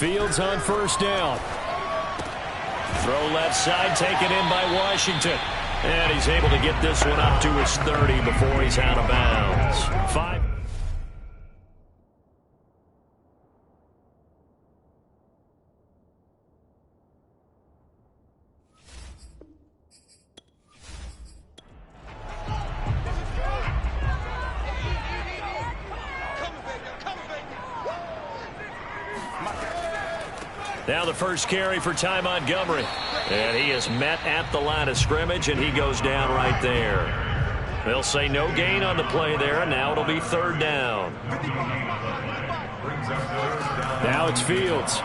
Fields on first down. Throw left side, taken in by Washington. And he's able to get this one up to his 30 before he's out of bounds. 5. Now the first carry for Ty Montgomery. And he is met at the line of scrimmage, and he goes down right there. They'll say no gain on the play there, and now it'll be third down. Now it's Fields.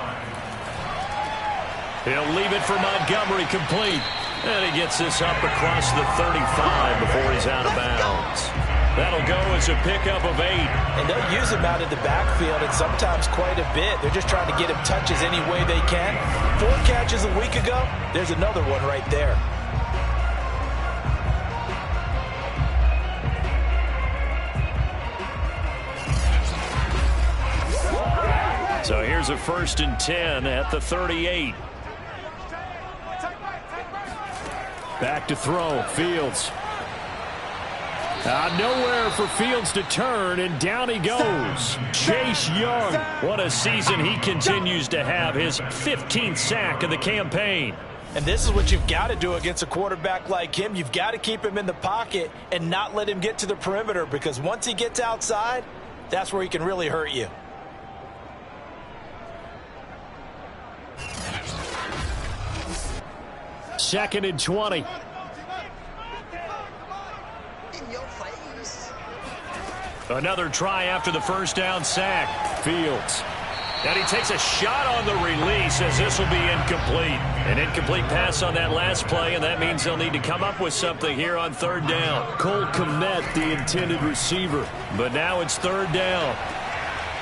He'll leave it for Montgomery complete. And he gets this up across the 35 before he's out of bounds. That'll go as a pickup of 8. And they'll use him out in the backfield, and sometimes quite a bit. They're just trying to get him touches any way they can. 4 catches a week ago. There's another one right there. So here's a 1st and 10 at the 38. Back to throw. Fields. Nowhere for Fields to turn, and down he goes. Chase Young. What a season he continues to have. His 15th sack of the campaign. And this is what you've got to do against a quarterback like him. You've got to keep him in the pocket and not let him get to the perimeter, because once he gets outside, that's where he can really hurt you. Second and 20. Another try after the first down sack. Fields. And he takes a shot on the release as this will be incomplete. An incomplete pass on that last play, and that means they'll need to come up with something here on third down. Cole Kmet, the intended receiver. But now it's third down.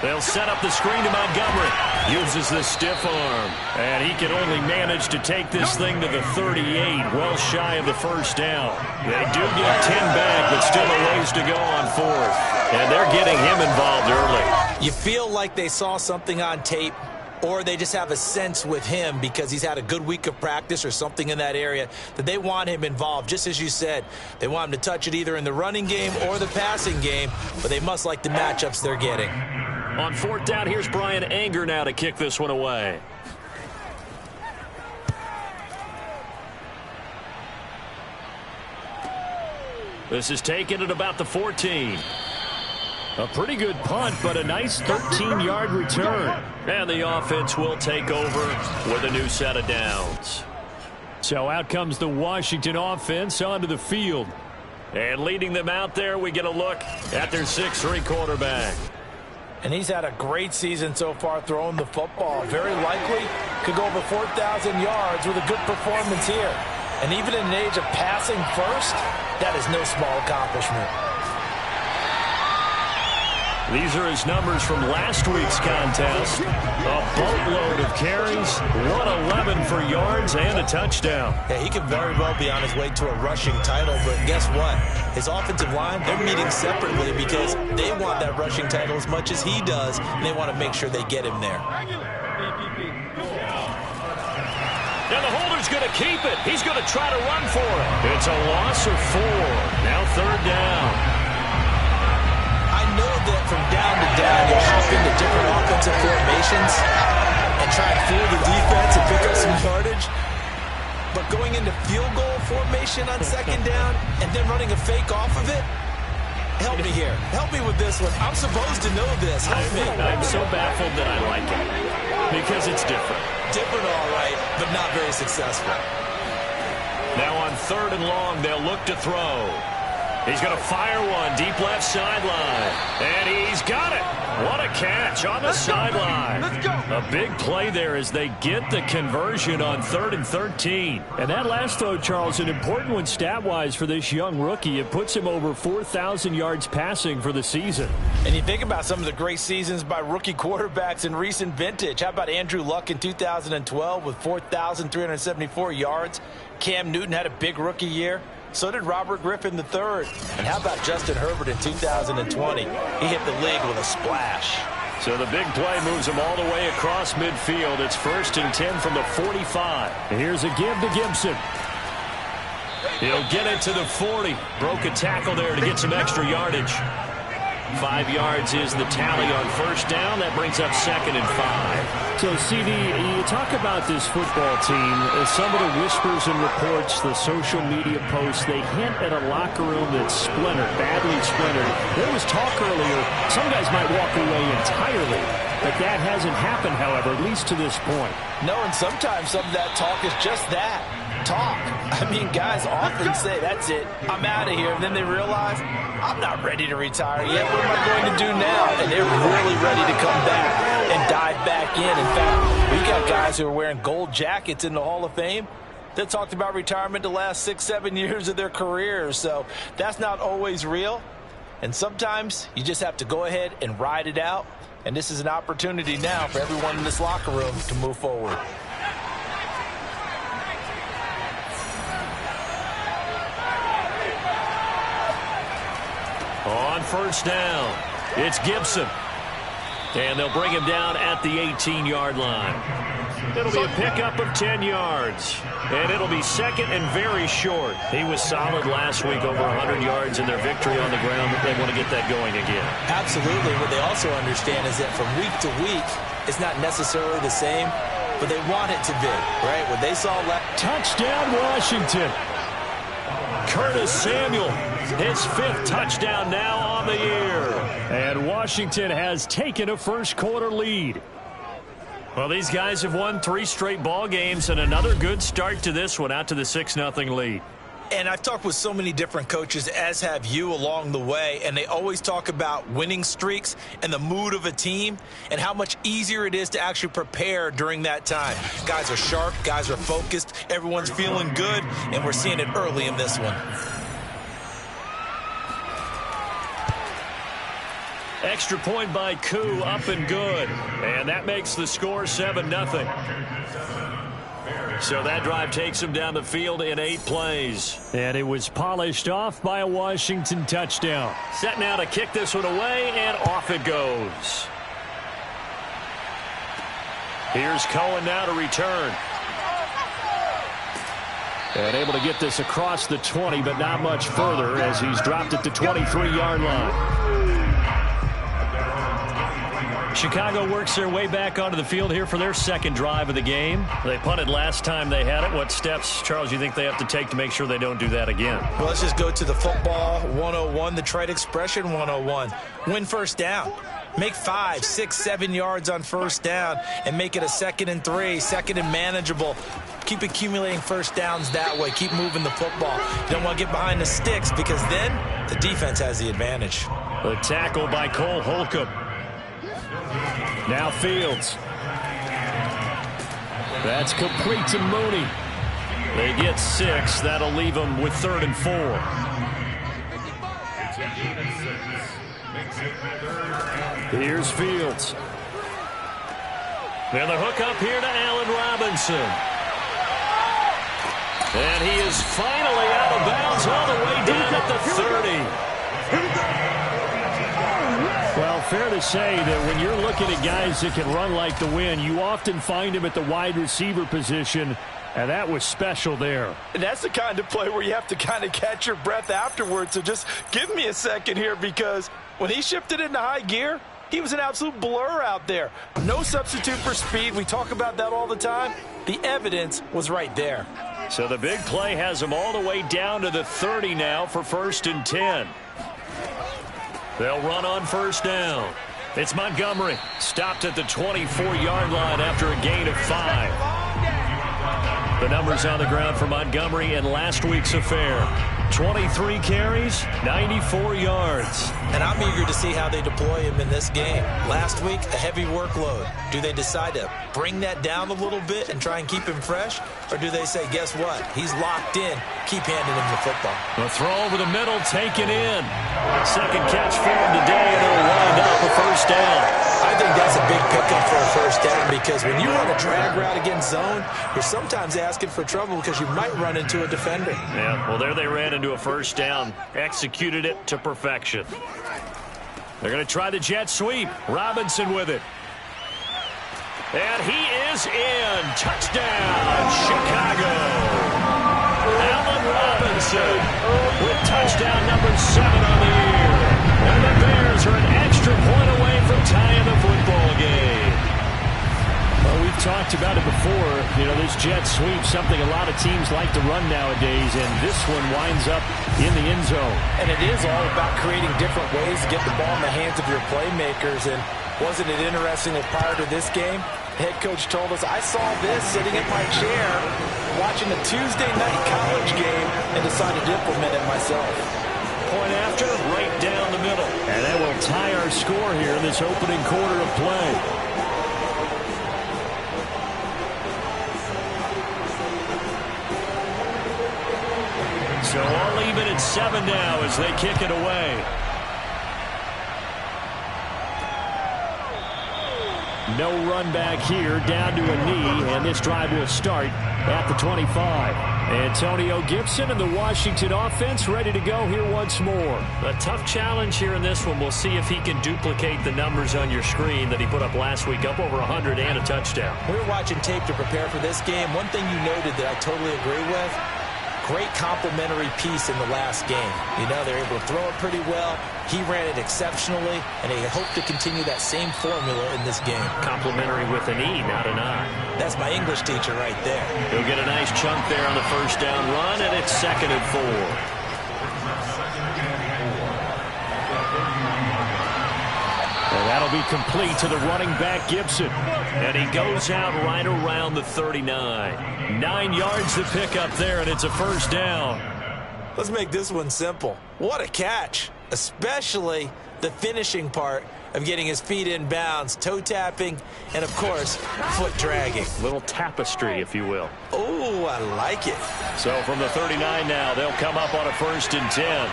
They'll set up the screen to Montgomery. Uses the stiff arm. And he can only manage to take this thing to the 38, well shy of the first down. They do get 10 back, but still a ways to go on 4th. And they're getting him involved early. You feel like they saw something on tape, or they just have a sense with him because he's had a good week of practice or something in that area that they want him involved. Just as you said, they want him to touch it either in the running game or the passing game, but they must like the matchups they're getting. On 4th down, here's Brian Anger now to kick this one away. This is taken at about the 14. A pretty good punt, but a nice 13-yard return. And the offense will take over with a new set of downs. So out comes the Washington offense onto the field. And leading them out there, we get a look at their 6'3" quarterback. And he's had a great season so far throwing the football. Very likely could go over 4,000 yards with a good performance here. And even in an age of passing first, that is no small accomplishment. These are his numbers from last week's contest. A boatload of carries, 111 for yards, and a touchdown. Yeah, he could very well be on his way to a rushing title, but guess what? His offensive line, they're meeting separately because they want that rushing title as much as he does, and they want to make sure they get him there. Now the holder's going to keep it. He's going to try to run for it. It's a loss of 4. Now third down. I know that from down to down, you'll hop into different offensive formations and try and fool the defense and pick up some yardage. But going into field goal formation on second down and then running a fake off of it, help me here. Help me with this one. I'm supposed to know this. Help me. I'm so baffled that I like it because it's different. Different, all right, but not very successful. Now on 3rd and long, they'll look to throw. He's going to fire one deep left sideline. And he's got it. What a catch on the sideline. Let's go. A big play there as they get the conversion on 3rd and 13. And that last throw, Charles, an important one stat-wise for this young rookie. It puts him over 4,000 yards passing for the season. And you think about some of the great seasons by rookie quarterbacks in recent vintage. How about Andrew Luck in 2012 with 4,374 yards? Cam Newton had a big rookie year. So did Robert Griffin III. And how about Justin Herbert in 2020? He hit the league with a splash. So the big play moves him all the way across midfield. It's 1st and 10 from the 45. And here's a give to Gibson. He'll get it to the 40. Broke a tackle there to get some extra yardage. 5 yards is the tally on 1st down. That brings up 2nd and 5. So, CD, you talk about this football team. Some of the whispers and reports, the social media posts, they hint at a locker room that's splintered, badly splintered. There was talk earlier, some guys might walk away entirely. But that hasn't happened, however, at least to this point. No, and sometimes some of that talk is just that. Talk. I mean, guys often say, that's it, I'm out of here. And then they realize, I'm not ready to retire yet. What am I going to do now? And they're really ready to come back and dive back in. In fact, we got guys who are wearing gold jackets in the Hall of Fame that talked about retirement the last 6-7 years of their careers. So that's not always real. And sometimes you just have to go ahead and ride it out. And this is an opportunity now for everyone in this locker room to move forward. On 1st down, it's Gibson. And they'll bring him down at the 18-yard line. It'll be a pickup of 10 yards. And it'll be 2nd and very short. He was solid last week, over 100 yards in their victory on the ground. They want to get that going again. Absolutely. What they also understand is that from week to week, it's not necessarily the same, but they want it to be, right? What they saw last... Touchdown, Washington. Curtis Samuel, his 5th touchdown now on the year. And Washington has taken a first-quarter lead. Well, these guys have won 3 straight ball games, and another good start to this one, out to the 6-0 lead. And I've talked with so many different coaches, as have you, along the way, and they always talk about winning streaks and the mood of a team and how much easier it is to actually prepare during that time. Guys are sharp, guys are focused, everyone's feeling good, and we're seeing it early in this one. Extra point by Koo, up and good. And that makes the score 7-0. So that drive takes him down the field in 8 plays. And it was polished off by a Washington touchdown. Set now to kick this one away, and off it goes. Here's Cohen now to return. And able to get this across the 20, but not much further as he's dropped at the 23-yard line. Chicago works their way back onto the field here for their 2nd drive of the game. They punted last time they had it. What steps, Charles, you think they have to take to make sure they don't do that again? Well, let's just go to the football 101, the trade expression 101. Win 1st down. Make 5, 6, 7 yards on 1st down and make it a 2nd and 3, 2nd and manageable. Keep accumulating 1st downs that way. Keep moving the football. You don't want to get behind the sticks because then the defense has the advantage. The tackle by Cole Holcomb. Now Fields. That's complete to Mooney. They get 6. That'll leave them with 3rd and 4. Here's Fields. And the hook up here to Allen Robinson. And he is finally out of bounds all the way down at the 30. Well, fair to say that when you're looking at guys that can run like the wind, you often find him at the wide receiver position, and that was special there. And that's the kind of play where you have to kind of catch your breath afterwards. So just give me a second here, because when he shifted into high gear, he was an absolute blur out there. No substitute for speed. We talk about that all the time. The evidence was right there. So the big play has him all the way down to the 30 now for 1st and 10. They'll run on 1st down. It's Montgomery. Stopped at the 24-yard line after a gain of 5. The numbers on the ground for Montgomery in last week's affair. 23 carries, 94 yards. And I'm eager to see how they deploy him in this game. Last week, a heavy workload. Do they decide to bring that down a little bit and try and keep him fresh? Or do they say, guess what? He's locked in. Keep handing him the football. The throw over the middle, taken in. 2nd catch for him today, and it'll wind up a 1st down. I think that's a big pickup for a 1st down, because when you run a drag route against zone, you're sometimes asking for trouble because you might run into a defender. Yeah, well, there they ran into a 1st down. Executed it to perfection. They're going to try the jet sweep. Robinson with it. And he is in. Touchdown, Chicago. Allen Robinson with touchdown number 7 on the year. And the Bears are an extra point away from tying the football game. Well, we've talked about it before. You know, this jet sweep, something a lot of teams like to run nowadays, and this one winds up in the end zone. And it is all about creating different ways to get the ball in the hands of your playmakers. And wasn't it interesting that prior to this game, the head coach told us, I saw this sitting in my chair watching a Tuesday night college game and decided to implement it myself. Point after, right down the middle. And that will tie our score here in this opening quarter of play. So all even at 7 now as they kick it away. No run back here, down to a knee, and this drive will start at the 25. Antonio Gibson and the Washington offense ready to go here once more. A tough challenge here in this one. We'll see if he can duplicate the numbers on your screen that he put up last week, up over 100 and a touchdown. We were watching tape to prepare for this game. One thing you noted that I totally agree with, great complementary piece in the last game. You know, they're able to throw it pretty well. He ran it exceptionally, and they hope to continue that same formula in this game. Complimentary with an E, not an I. That's my English teacher right there. He'll get a nice chunk there on the first down run, and it's 2nd and 4. And that'll be complete to the running back, Gibson. And he goes out right around the 39. 9 yards to pick up there, and it's a first down. Let's make this one simple. What a catch, especially the finishing part of getting his feet in bounds, toe tapping, and, of course, foot dragging. Little tapestry, if you will. Oh, I like it. So from the 39 now, they'll come up on a 1st and 10.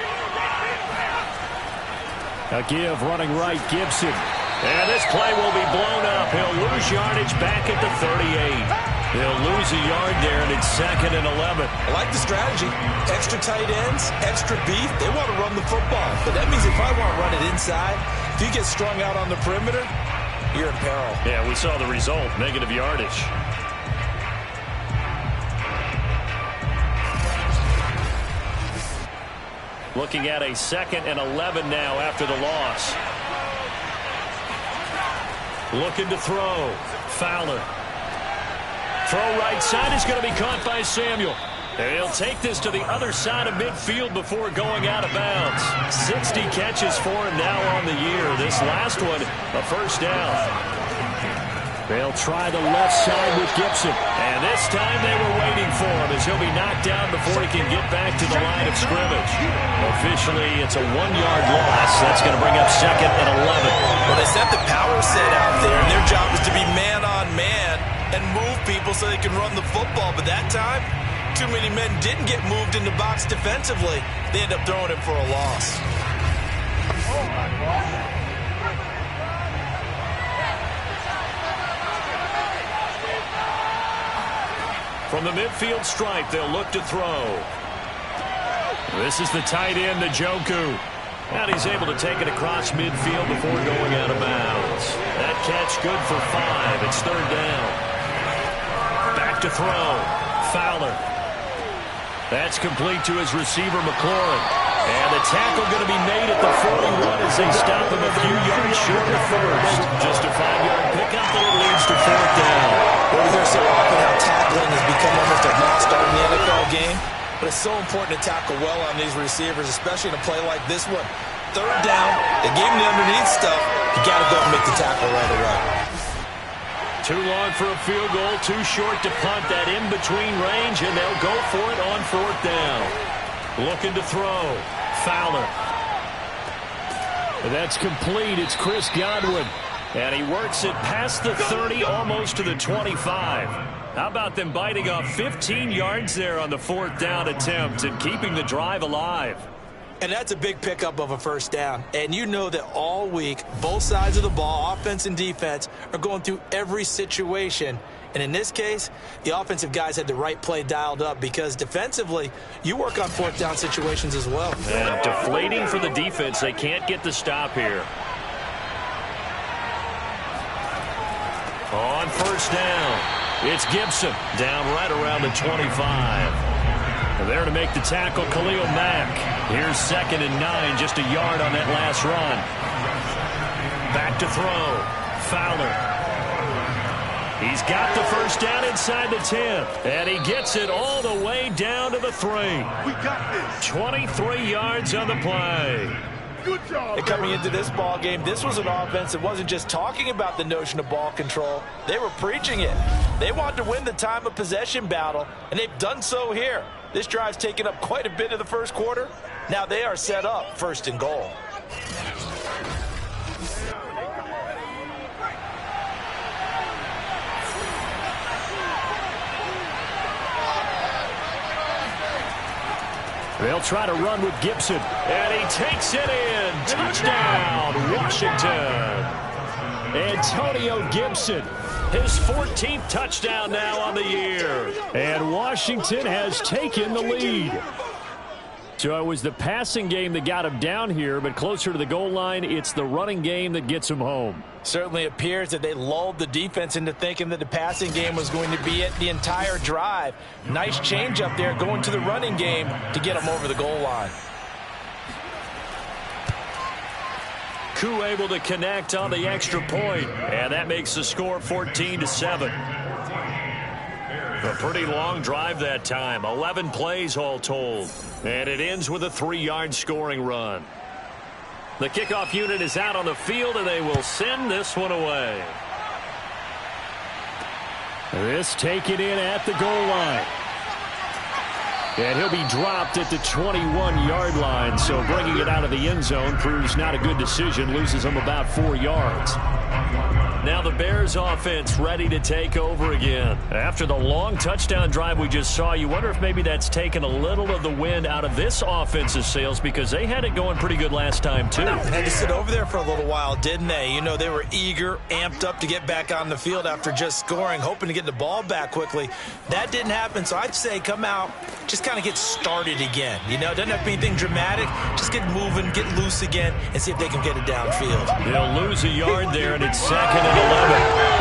A give running right, Gibson. And this play will be blown up. He'll lose yardage back at the 38. He'll lose a yard there, and it's 2nd and 11. I like the strategy. Extra tight ends, extra beef. They want to run the football. But that means if I want to run it inside, if you get strung out on the perimeter, you're in peril. Yeah, we saw the result, negative yardage. Looking at a 2nd and 11 now after the loss. Looking to throw. Fowler. Throw right side is going to be caught by Samuel. And he'll take this to the other side of midfield before going out of bounds. 60 catches for him now on the year. This last one, a first down. They'll try the left side with Gibson. And this time they were waiting for him as he'll be knocked down before he can get back to the line of scrimmage. Officially, it's a 1-yard loss. That's going to bring up 2nd and 11. Well, they set the power set out there, and their job is to be man-on-man and move people so they can run the football. But that time, too many men didn't get moved in the box defensively. They end up throwing him for a loss. From the midfield stripe, they'll look to throw. This is the tight end, Njoku. And he's able to take it across midfield before going out of bounds. That catch good for 5. It's 3rd down. Back to throw. Fowler. That's complete to his receiver, McLaurin. And the tackle going to be made at the 41 as they stop him a few yards short of first. Just a 5-yard pickup, but it leads to 4th down. Well, we hear so often how tackling has become almost a must-start in the NFL game. But it's so important to tackle well on these receivers, especially in a play like this one. 3rd down, they gave him the underneath stuff. You got to go and make the tackle right away. Too long for a field goal, too short to punt that in-between range, and they'll go for it on 4th down. Looking to throw. Fowler. That's complete. It's Chris Godwin. And he works it past the 30, almost to the 25. How about them biting off 15 yards there on the 4th down attempt and keeping the drive alive? And that's a big pickup of a first down. And you know that all week, both sides of the ball, offense and defense, are going through every situation. And in this case, the offensive guys had the right play dialed up because defensively, you work on 4th down situations as well. And deflating for the defense. They can't get the stop here. On first down, it's Gibson down right around the 25. There to make the tackle, Khalil Mack. Here's 2nd and 9, just a yard on that last run. Back to throw. Fowler. He's got the first down inside the 10. And he gets it all the way down to the 3. We got this. 23 yards on the play. Good job. And coming into this ball game, this was an offense that wasn't just talking about the notion of ball control. They were preaching it. They wanted to win the time of possession battle, and they've done so here. This drive's taken up quite a bit of the first quarter. Now they are set up 1st and goal. They'll try to run with Gibson. And he takes it in. Touchdown, Washington. Antonio Gibson. His 14th touchdown now on the year. And Washington has taken the lead. So it was the passing game that got him down here, but closer to the goal line, it's the running game that gets him home. Certainly appears that they lulled the defense into thinking that the passing game was going to be it the entire drive. Nice change up there going to the running game to get him over the goal line. Koo able to connect on the extra point, and that makes the score 14-7. A pretty long drive that time, 11 plays all told, and it ends with a 3-yard scoring run. The kickoff unit is out on the field, and they will send this one away. This taken in at the goal line. And he'll be dropped at the 21-yard line, so bringing it out of the end zone proves not a good decision, loses him about 4 yards. Now the Bears offense ready to take over again. After the long touchdown drive we just saw, you wonder if maybe that's taken a little of the wind out of this offense's sails because they had it going pretty good last time too. Had to sit over there for a little while, didn't they? You know, they were eager, amped up to get back on the field after just scoring, hoping to get the ball back quickly. That didn't happen, so I'd say come out, just kind of get started again. You know, it doesn't have to be anything dramatic. Just get moving, get loose again, and see if they can get it downfield. They'll lose a yard there, and it's 2nd and 11.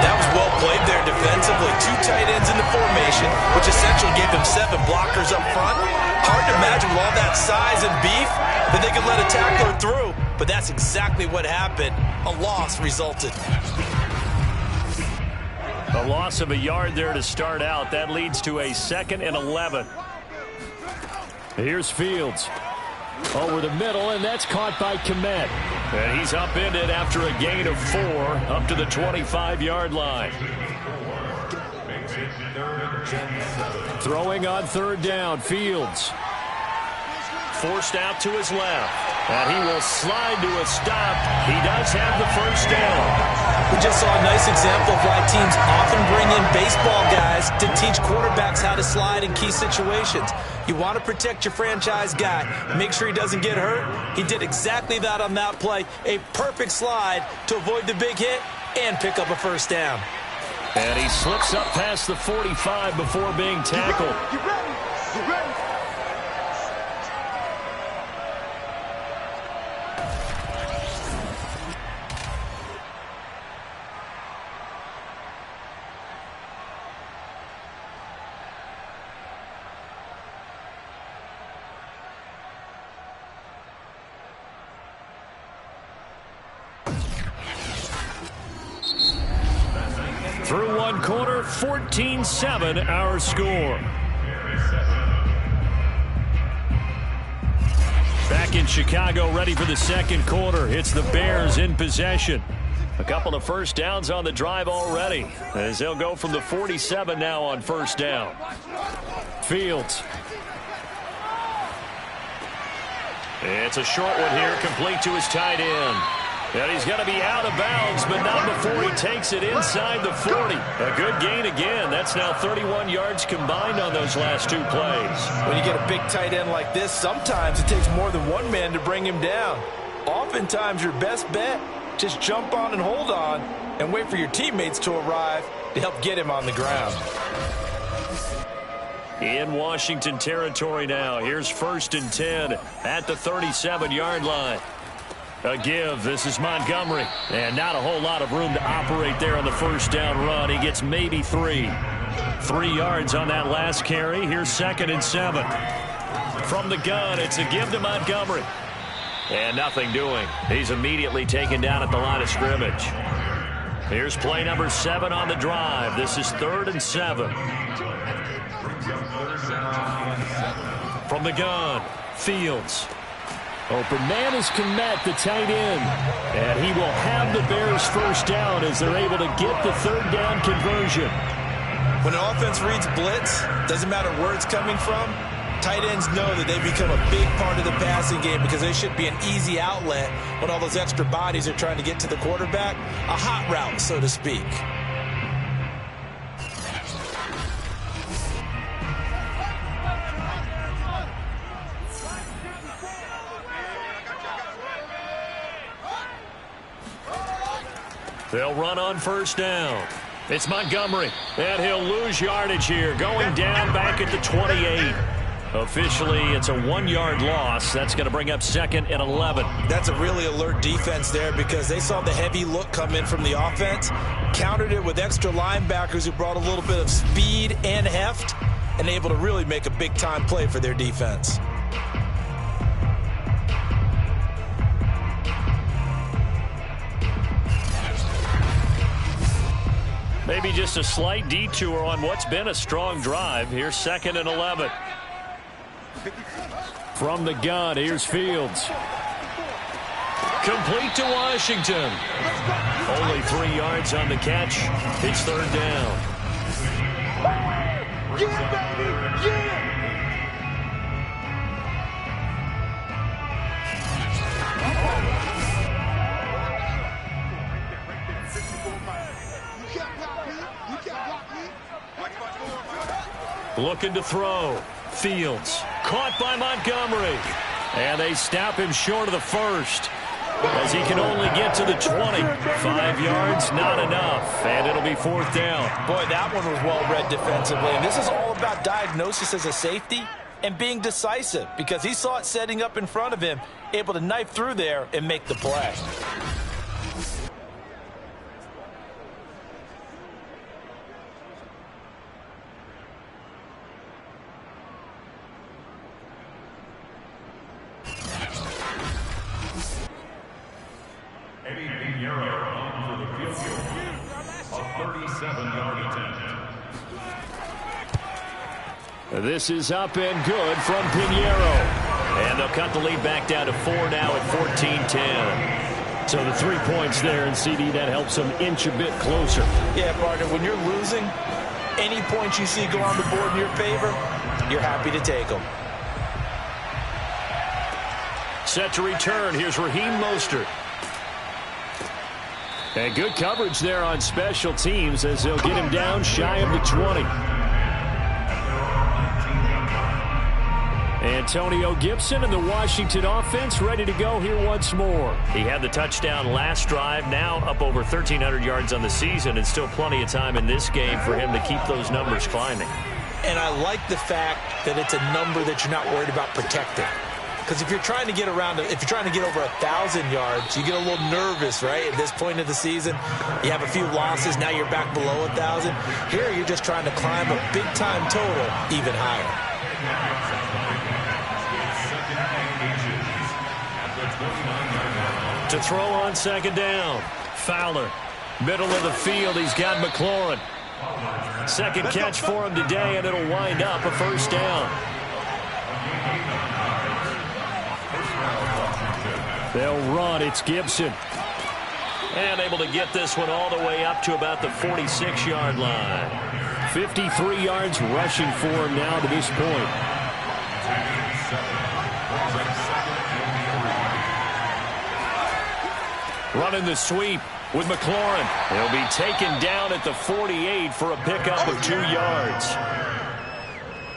That was well played there defensively. 2 tight ends in the formation, which essentially gave them 7 blockers up front. Hard to imagine with all that size and beef that they could let a tackler through, but that's exactly what happened. A loss resulted. A loss of a yard there to start out. That leads to a 2nd and 11. Here's Fields. Over the middle, and that's caught by Kmet. And he's upended after a gain of 4 up to the 25-yard line. Throwing on 3rd down, Fields. Forced out to his left. And he will slide to a stop. He does have the first down. We just saw a nice example of why teams often bring in baseball guys to teach quarterbacks how to slide in key situations. You want to protect your franchise guy. Make sure he doesn't get hurt. He did exactly that on that play. A perfect slide to avoid the big hit and pick up a first down. And he slips up past the 45 before being tackled. Get ready. Get ready. Through one quarter, 14-7 our score. Back in Chicago, ready for the second quarter. It's the Bears in possession. A couple of first downs on the drive already, as they'll go from the 47 now on first down. Fields. It's a short one here, complete to his tight end. And he's going to be out of bounds, but not before he takes it inside the 40. A good gain again. That's now 31 yards combined on those last 2 plays. When you get a big tight end like this, sometimes it takes more than one man to bring him down. Oftentimes, your best bet, just jump on and hold on and wait for your teammates to arrive to help get him on the ground. In Washington territory now. Here's 1st and 10 at the 37-yard line. A give. This is Montgomery. And not a whole lot of room to operate there on the first down run. He gets maybe 3. 3 yards on that last carry. Here's 2nd and 7. From the gun, it's a give to Montgomery. And nothing doing. He's immediately taken down at the line of scrimmage. Here's play number 7 on the drive. This is 3rd and 7. From the gun, Fields. Open man is Kmet, the tight end. And he will have the Bears first down as they're able to get the 3rd down conversion. When an offense reads blitz, doesn't matter where it's coming from, tight ends know that they become a big part of the passing game because they should be an easy outlet when all those extra bodies are trying to get to the quarterback. A hot route, so to speak. They'll run on first down. It's Montgomery, and he'll lose yardage here, going down back at the 28. Officially, it's a 1-yard loss. That's going to bring up 2nd and 11. That's a really alert defense there because they saw the heavy look come in from the offense, countered it with extra linebackers who brought a little bit of speed and heft, and able to really make a big-time play for their defense. Maybe just a slight detour on what's been a strong drive. Here's 2nd and 11. From the gun, here's Fields. Complete to Washington. Only 3 yards on the catch. It's 3rd down. Yeah, baby, yeah! Looking to throw. Fields. Caught by Montgomery. And they snap him short of the first, as he can only get to the 20. 5 yards, not enough. And it'll be 4th down. Boy, that one was well-read defensively. And this is all about diagnosis as a safety and being decisive because he saw it setting up in front of him, able to knife through there and make the play. Eddie Pinheiro on for the field goal. A 37-yard attempt. This is up and good from Pinheiro. And they'll cut the lead back down to 4 now at 14-10. So the 3 points there, and CD, that helps them inch a bit closer. Yeah, partner, when you're losing, any points you see go on the board in your favor, you're happy to take them. Set to return. Here's Raheem Mostert. And good coverage there on special teams as they'll get him down shy of the 20. Antonio Gibson and the Washington offense ready to go here once more. He had the touchdown last drive, now up over 1,300 yards on the season, and still plenty of time in this game for him to keep those numbers climbing. And I like the fact that it's a number that you're not worried about protecting. Because if you're trying to get around, if you're trying to get over 1,000 yards, you get a little nervous, right? At this point of the season, you have a few losses. Now you're back below 1,000. Here, you're just trying to climb a big-time total even higher. To throw on 2nd down. Fowler, middle of the field. He's got McLaurin. 2nd catch for him today, and it'll wind up a 1st down. They'll run. It's Gibson. And able to get this one all the way up to about the 46-yard line. 53 yards rushing for him now to this point. Running the sweep with McLaurin. He'll be taken down at the 48 for a pickup of 2 yards.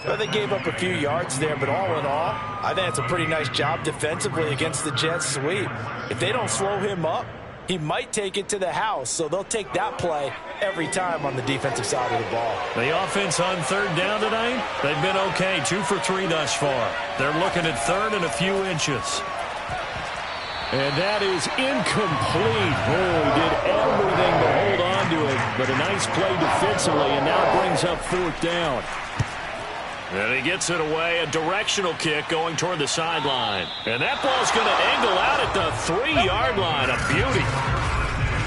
Well, they gave up a few yards there, but all in all, I think it's a pretty nice job defensively against the Jets sweep. If they don't slow him up, he might take it to the house, so they'll take that play every time on the defensive side of the ball. The offense on 3rd down tonight, they've been okay, 2 for 3 thus far. They're looking at 3rd and a few inches. And that is incomplete. Oh, did everything to hold on to it, but a nice play defensively, and now brings up 4th down. And he gets it away, a directional kick going toward the sideline. And that ball's going to angle out at the 3-yard line. A beauty.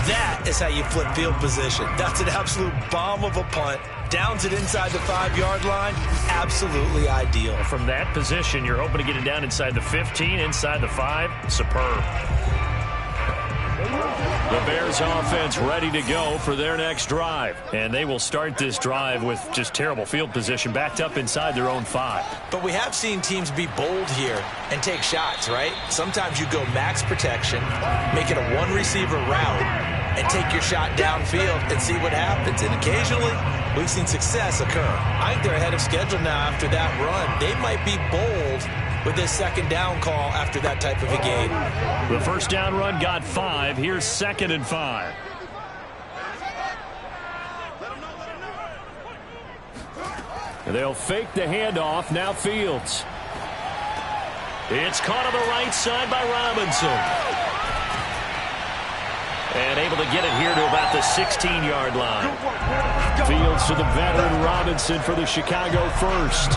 That is how you flip field position. That's an absolute bomb of a punt. Downs it inside the 5-yard line. Absolutely ideal. From that position, you're hoping to get it down inside the 15, inside the 5. Superb. The Bears offense ready to go for their next drive. And they will start this drive with just terrible field position, backed up inside their own 5. But we have seen teams be bold here and take shots, right? Sometimes you go max protection, make it a 1-receiver route, and take your shot downfield and see what happens. And occasionally, we've seen success occur. I think they're ahead of schedule now after that run. They might be bold with this 2nd down call after that type of a game. The 1st down run got 5. Here's 2nd and 5. And they'll fake the handoff. Now Fields. It's caught on the right side by Robinson. And able to get it here to about the 16-yard line. Fields to the veteran Robinson for the Chicago first.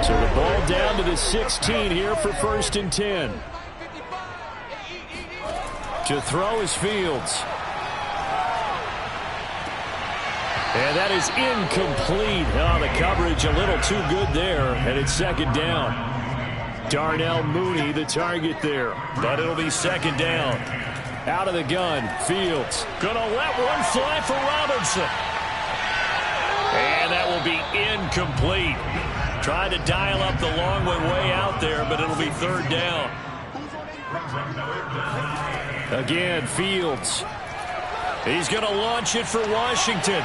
So the ball down to the 16 here for 1st and 10. To throw is Fields. And that is incomplete. Oh, the coverage a little too good there, and it's 2nd down. Darnell Mooney, the target there, but it'll be 2nd down. Out of the gun, Fields. Gonna let one fly for Robinson. And that will be incomplete. Tried to dial up the long one way out there, but it'll be 3rd down. Again, Fields. He's going to launch it for Washington.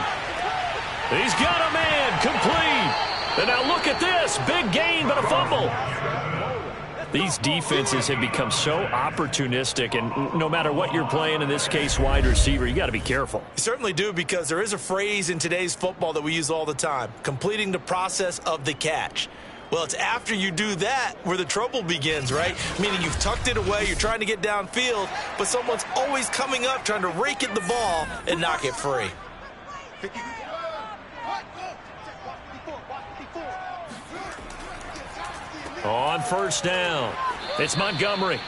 He's got a man, complete. And now look at this, big gain, but a fumble. These defenses have become so opportunistic, and no matter what you're playing, in this case, wide receiver, you got to be careful. You certainly do, because there is a phrase in today's football that we use all the time, completing the process of the catch. Well, it's after you do that where the trouble begins, right? Meaning you've tucked it away, you're trying to get downfield, but someone's always coming up trying to rake at the ball and knock it free. On 1st down, it's Montgomery.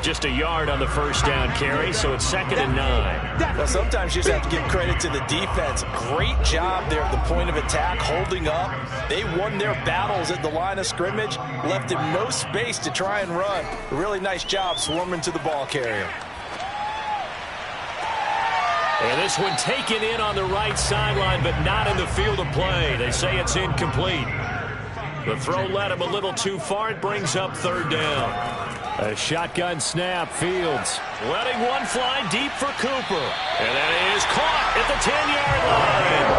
Just a yard on the 1st down carry, so it's 2nd and 9. Well, sometimes you just have to give credit to the defense. Great job there at the point of attack, holding up. They won their battles at the line of scrimmage, left him no space to try and run. A really nice job swarming to the ball carrier. And this one taken in on the right sideline, but not in the field of play. They say it's incomplete. The throw led him a little too far. It brings up 3rd down. A shotgun snap, Fields. Letting one fly deep for Cooper. And that is caught at the 10-yard line.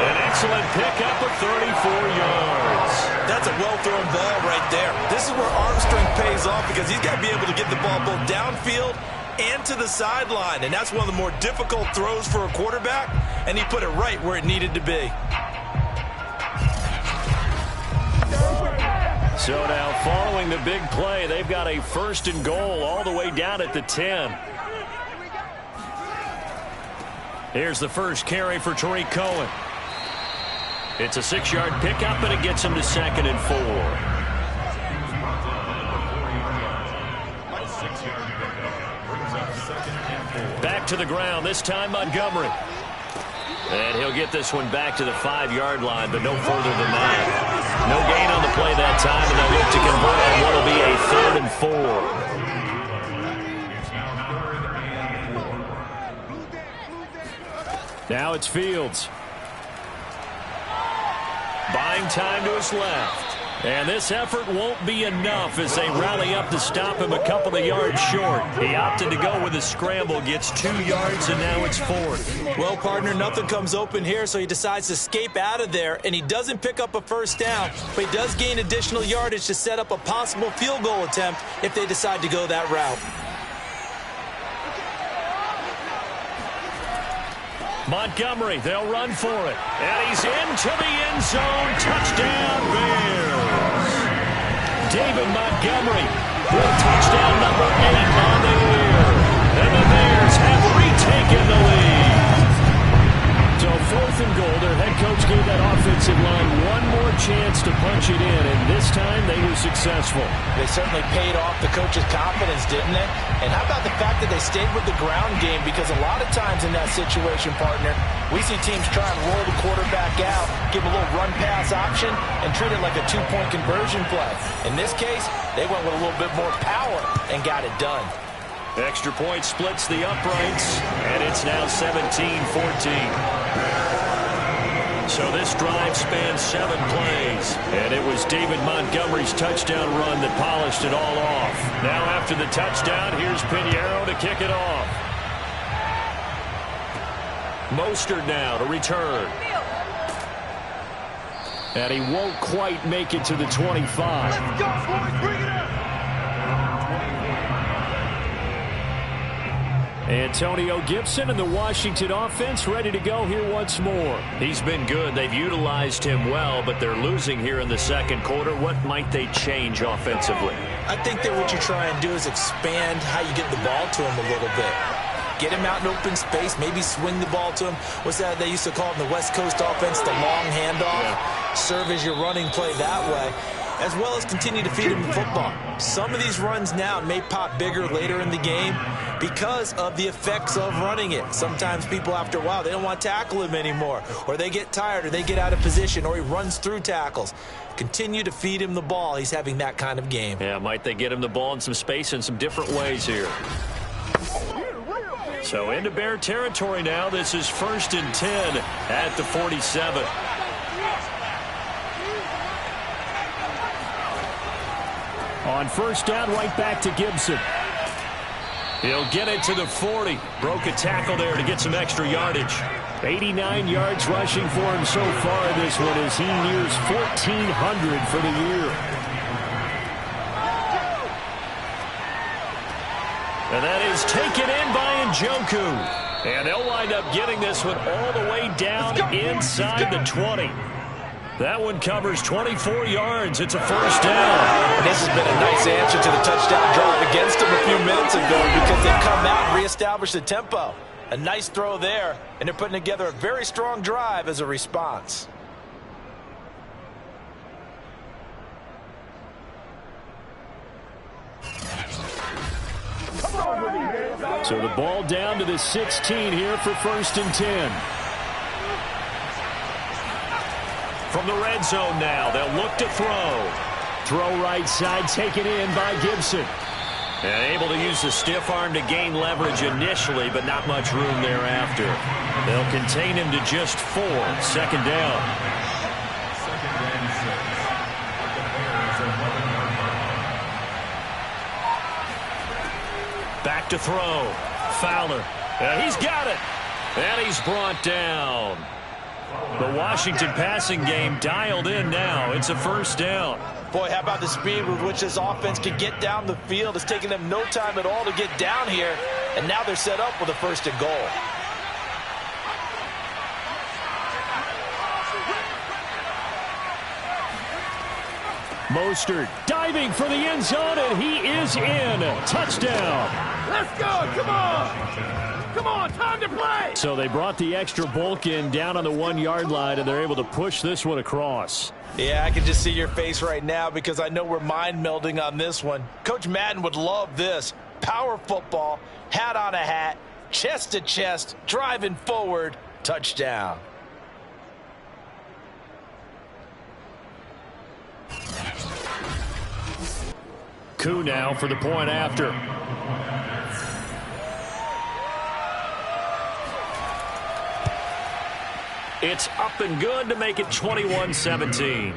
An excellent pickup of 34 yards. That's a well-thrown ball right there. This is where arm strength pays off, because he's got to be able to get the ball both downfield and to the sideline. And that's one of the more difficult throws for a quarterback, and he put it right where it needed to be. So now, following the big play, they've got a 1st and goal all the way down at the 10. Here's the first carry for Tariq Cohen. It's a 6-yard pickup, and it gets him to 2nd and 4. Back to the ground, this time Montgomery. And he'll get this one back to the 5-yard line, but no further than that. No gain on the play that time, and they'll look to convert on what will be a 3rd and 4. Now it's Fields. Buying time to his left. And this effort won't be enough as they rally up to stop him a couple of yards short. He opted to go with a scramble, gets 2 yards, and now it's 4th. Well, partner, nothing comes open here, so he decides to escape out of there, and he doesn't pick up a 1st down, but he does gain additional yardage to set up a possible field goal attempt if they decide to go that route. Montgomery, they'll run for it. And he's into the end zone. Touchdown, Bears. David Montgomery with touchdown number 8 on the year. And the Bears have retaken the lead. So 4th and goal, their head coach gave that offensive line one more chance to punch it in, and this time they were successful. They certainly paid off the coach's confidence, didn't they? And how about the fact that they stayed with the ground game? Because a lot of times in that situation, partner, we see teams try and roll the quarterback out, give a little run-pass option, and treat it like a two-point conversion play. In this case, they went with a little bit more power and got it done. Extra point splits the uprights, and it's now 17-14. So this drive spans 7 plays, and it was David Montgomery's touchdown run that polished it all off. Now after the touchdown, here's Pinheiro to kick it off. Mostert now to return. And he won't quite make it to the 25. Let's go, boys. Bring it up. Antonio Gibson and the Washington offense ready to go here once more. He's been good. They've utilized him well, but they're losing here in the second quarter. What might they change offensively? I think that what you try and do is expand how you get the ball to him a little bit. Get him out in open space, maybe swing the ball to him. What's that they used to call it in the West Coast offense, the long handoff? Yeah. Serve as your running play that way, as well as continue to feed him the football. Some of these runs now may pop bigger later in the game because of the effects of running it. Sometimes people, after a while, they don't want to tackle him anymore, or they get tired, or they get out of position, or he runs through tackles. Continue to feed him the ball. He's having that kind of game. Yeah, might they get him the ball in some space in some different ways here. So into Bear territory now. This is 1st and 10 at the 47. On 1st down, right back to Gibson. He'll get it to the 40. Broke a tackle there to get some extra yardage. 89 yards rushing for him so far in this one as he nears 1,400 for the year. And that is taken in by Njoku. And they'll wind up getting this one all the way down inside the 20. That one covers 24 yards. It's a 1st down. This has been a nice answer to the touchdown drive against them a few minutes ago because they've come out and reestablished the tempo. A nice throw there, and they're putting together a very strong drive as a response. So the ball down to the 16 here for 1st and 10. From the red zone now, they'll look to throw. Throw right side, taken in by Gibson. And able to use the stiff arm to gain leverage initially, but not much room thereafter. They'll contain him to just 4. 2nd down. Back to throw. Fowler. He's got it. And he's brought down. The Washington passing game dialed in now. It's a 1st down. Boy, how about the speed with which this offense can get down the field? It's taken them no time at all to get down here, and now they're set up with a 1st and goal. Mostert diving for the end zone, and he is in. Touchdown. Let's go. Come on. Come on, time to play. So they brought the extra bulk in down on the 1-yard line, and they're able to push this one across. Yeah, I can just see your face right now because I know we're mind melding on this one. Coach Madden would love this. Power football, hat on a hat, chest to chest, driving forward, touchdown. Koo now for the point after. It's up and good to make it 21-17.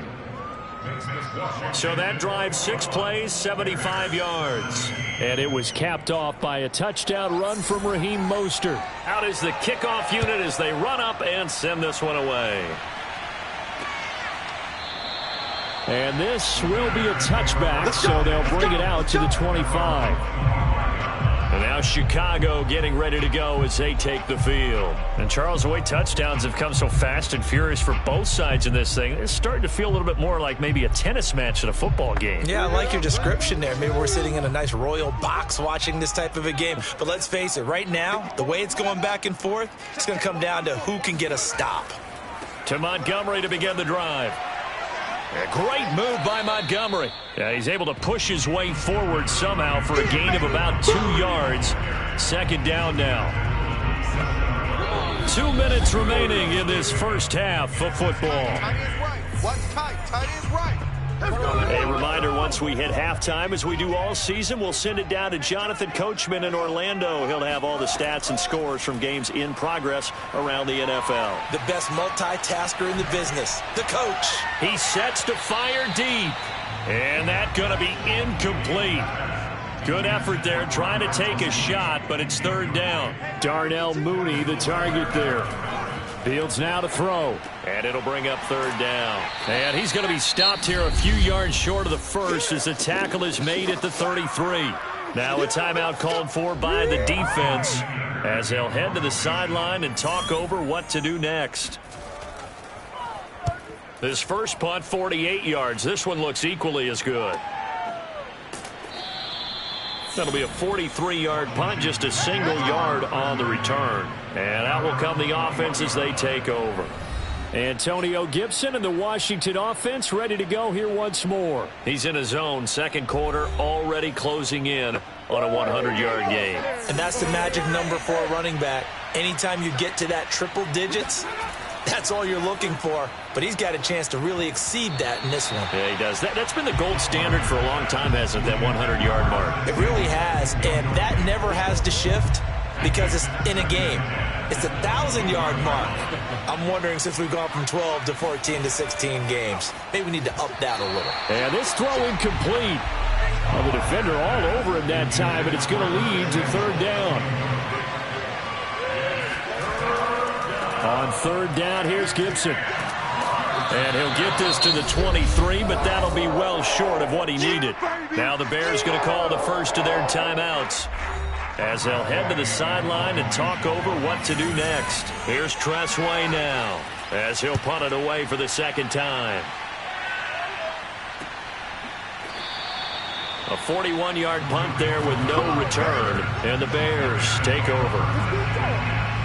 So that drive 6 plays, 75 yards. And it was capped off by a touchdown run from Raheem Mostert. Out is the kickoff unit as they run up and send this one away. And this will be a touchback, so they'll bring it out to the 25. And now Chicago getting ready to go as they take the field. And Charles, the way touchdowns have come so fast and furious for both sides in this thing, it's starting to feel a little bit more like maybe a tennis match than a football game. Yeah, I like your description there. Maybe we're sitting in a nice royal box watching this type of a game. But let's face it, right now, the way it's going back and forth, it's going to come down to who can get a stop. To Montgomery to begin the drive. A great move by Montgomery. Yeah, he's able to push his way forward somehow for a gain of about 2 yards. Second down now. 2 minutes remaining in this first half of football. What's tight? Tight is right. A reminder, once we hit halftime, as we do all season, we'll send it down to Jonathan Coachman in Orlando. He'll have all the stats and scores from games in progress around the NFL. The best multitasker in the business, the coach. He sets to fire deep. And that's going to be incomplete. Good effort there, trying to take a shot, but it's third down. Darnell Mooney, the target there. Fields now to throw. And it'll bring up third down. And he's going to be stopped here a few yards short of the first as the tackle is made at the 33. Now a timeout called for by the defense as they'll head to the sideline and talk over what to do next. This first punt, 48 yards. This one looks equally as good. That'll be a 43-yard punt, just a single yard on the return. And out will come the offense as they take over. Antonio Gibson and the Washington offense ready to go here once more. He's in his zone, second quarter, already closing in on a 100-yard game. And that's the magic number for a running back. Anytime you get to that triple digits, that's all you're looking for. But he's got a chance to really exceed that in this one. Yeah, he does. That's been the gold standard for a long time, hasn't it, that 100-yard mark? It really has, and that never has to shift because it's in a game. It's a 1,000-yard mark. I'm wondering, since we've gone from 12 to 14 to 16 games, maybe we need to up that a little. And this throw incomplete. Well, the defender all over him that time, but it's going to lead to third down. On third down, here's Gibson. And he'll get this to the 23, but that'll be well short of what he needed. Now the Bears going to call the first of their timeouts as they'll head to the sideline and talk over what to do next. Here's Tressway now as he'll punt it away for the second time. A 41-yard punt there with no return, and the Bears take over.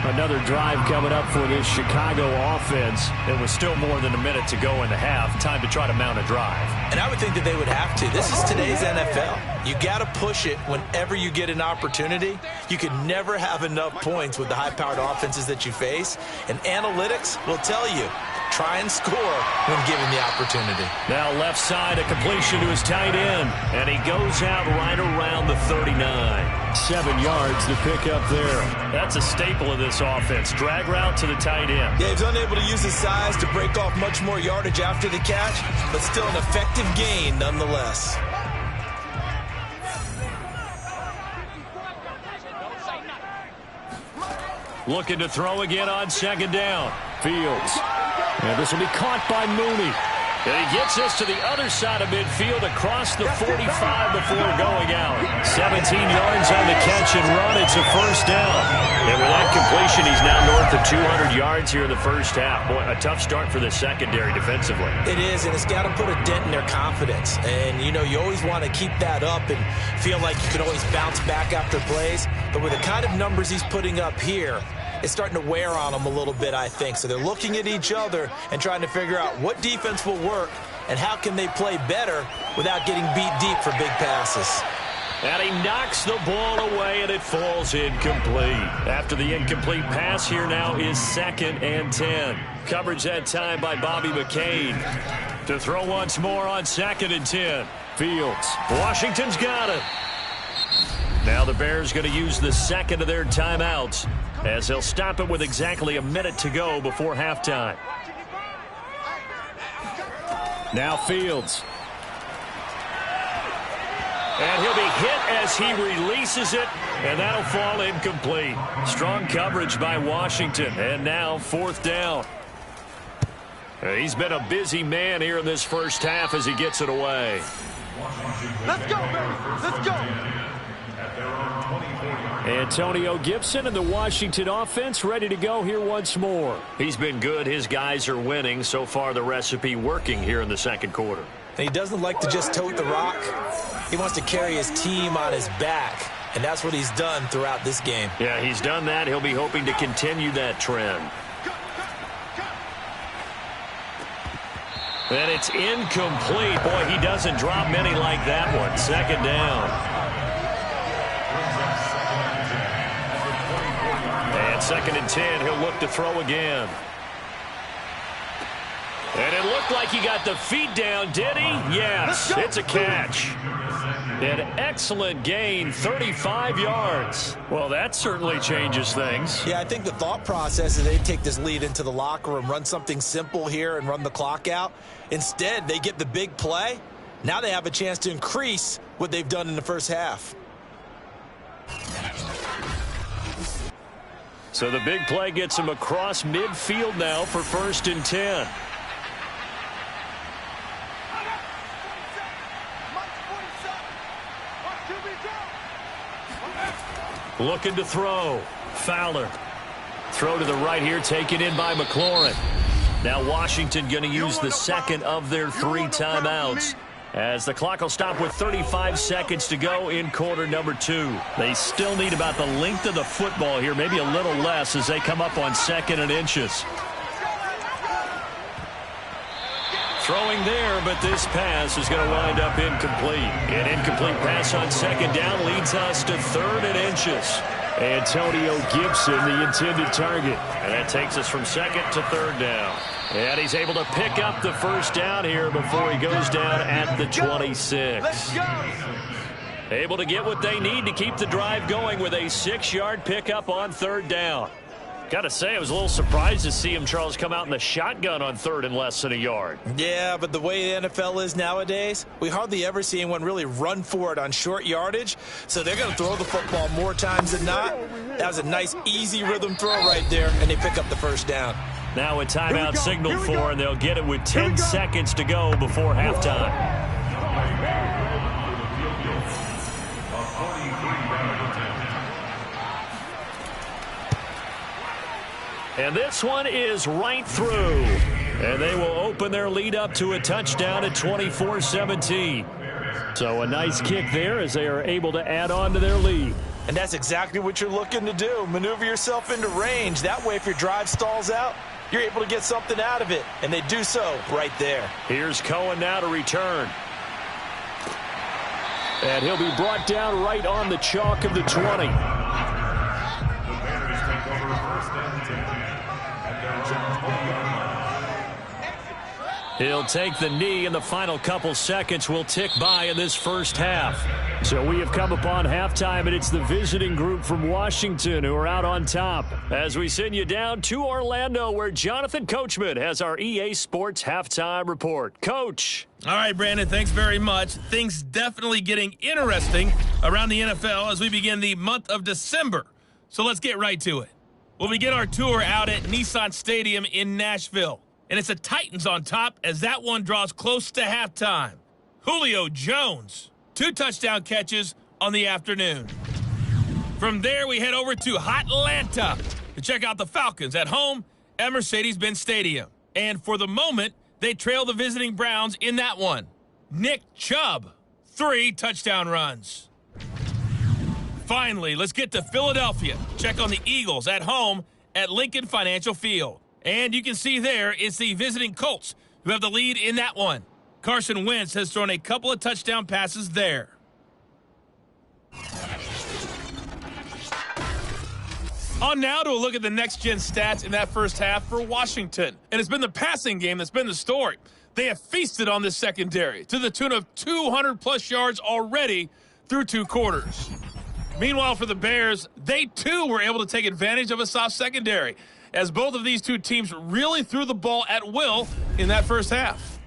Another drive coming up for this Chicago offense. It was still more than a minute to go in the half. Time to try to mount a drive. And I would think that they would have to. This is today's NFL. You got to push it whenever you get an opportunity. You can never have enough points with the high-powered offenses that you face. And analytics will tell you, try and score when given the opportunity. Now left side, a completion to his tight end. And he goes out right around the 39. 7 yards to pick up there. That's a staple of this offense. Drag route to the tight end. Yeah, he's unable to use his size to break off much more yardage after the catch, but still an effective gain nonetheless. Looking to throw again on second down. Fields. And this will be caught by Mooney. And he gets this to the other side of midfield across the 45 before going out. 17 yards on the catch and run. It's a first down. And with that completion, he's now north of 200 yards here in the first half. Boy, a tough start for the secondary defensively. It is, and it's got to put a dent in their confidence. And, you know, you always want to keep that up and feel like you can always bounce back after plays. But with the kind of numbers he's putting up here, it's starting to wear on them a little bit, I think. So they're looking at each other and trying to figure out what defense will work and how can they play better without getting beat deep for big passes. And he knocks the ball away, and it falls incomplete. After the incomplete pass, here now is 2nd and 10. Coverage that time by Bobby McCain. To throw once more on 2nd and 10. Fields. Washington's got it. Now the Bears going to use the second of their timeouts as they'll stop it with exactly a minute to go before halftime. Now Fields. And he'll be hit as he releases it, and that'll fall incomplete. Strong coverage by Washington, and now 4th down. He's been a busy man here in this first half as he gets it away. Let's go, baby. Let's go. At their own 20-40 Antonio Gibson and the Washington offense ready to go here once more. He's been good. His guys are winning. So far, the recipe working here in the second quarter. And he doesn't like to just tote the rock. He wants to carry his team on his back, and that's what he's done throughout this game. Yeah, he's done that. He'll be hoping to continue that trend. And it's incomplete. Boy, he doesn't drop many like that one. Second down. And 2nd and 10, he'll look to throw again. And it looked like he got the feet down, did he? Yes, it's a catch. An excellent gain, 35 yards. Well, that certainly changes things. Yeah, I think the thought process is they take this lead into the locker room, run something simple here and run the clock out. Instead, they get the big play. Now they have a chance to increase what they've done in the first half. So the big play gets him across midfield now for 1st and 10. Looking to throw. Fowler. Throw to the right here, taken in by McLaurin. Now Washington going to use the second of their 3 timeouts, as the clock will stop with 35 seconds to go in quarter number 2. They still need about the length of the football here, maybe a little less as they come up on 2nd and inches. Throwing there, but this pass is going to wind up incomplete. An incomplete pass on 2nd down leads us to 3rd and inches. Antonio Gibson, the intended target. And that takes us from 2nd to 3rd down. And he's able to pick up the 1st down here before he goes down at the 26. Able to get what they need to keep the drive going with a 6-yard pickup on 3rd down. Got to say, I was a little surprised to see him, Charles, come out in the shotgun on 3rd and less than a yard. Yeah, but the way the NFL is nowadays, we hardly ever see anyone really run for it on short yardage. So they're going to throw the football more times than not. That was a nice, easy rhythm throw right there, and they pick up the 1st down. Now a timeout signaled for, and they'll get it with 10 seconds to go before halftime. And this one is right through. And they will open their lead up to a touchdown at 24-17. So a nice kick there as they are able to add on to their lead. And that's exactly what you're looking to do. Maneuver yourself into range. That way, if your drive stalls out, you're able to get something out of it. And they do so right there. Here's Cohen now to return. And he'll be brought down right on the chalk of the 20. He'll take the knee, and the final couple seconds will tick by in this first half. So we have come upon halftime, and it's the visiting group from Washington who are out on top. As we send you down to Orlando, where Jonathan Coachman has our EA Sports Halftime Report. Coach. All right, Brandon, thanks very much. Things definitely getting interesting around the NFL as we begin the month of December. So let's get right to it. We'll begin our tour out at Nissan Stadium in Nashville. And it's the Titans on top as that one draws close to halftime. Julio Jones, 2 touchdown catches on the afternoon. From there, we head over to Atlanta to check out the Falcons at home at Mercedes-Benz Stadium. And for the moment, they trail the visiting Browns in that one. Nick Chubb, 3 touchdown runs. Finally, let's get to Philadelphia. Check on the Eagles at home at Lincoln Financial Field. And you can see there, it's the visiting Colts who have the lead in that one. Carson Wentz has thrown a couple of touchdown passes there. On now to a look at the next-gen stats in that first half for Washington. And it's been the passing game that's been the story. They have feasted on this secondary to the tune of 200-plus yards already through 2 quarters. Meanwhile, for the Bears, they too were able to take advantage of a soft secondary, as both of these 2 teams really threw the ball at will in that first half.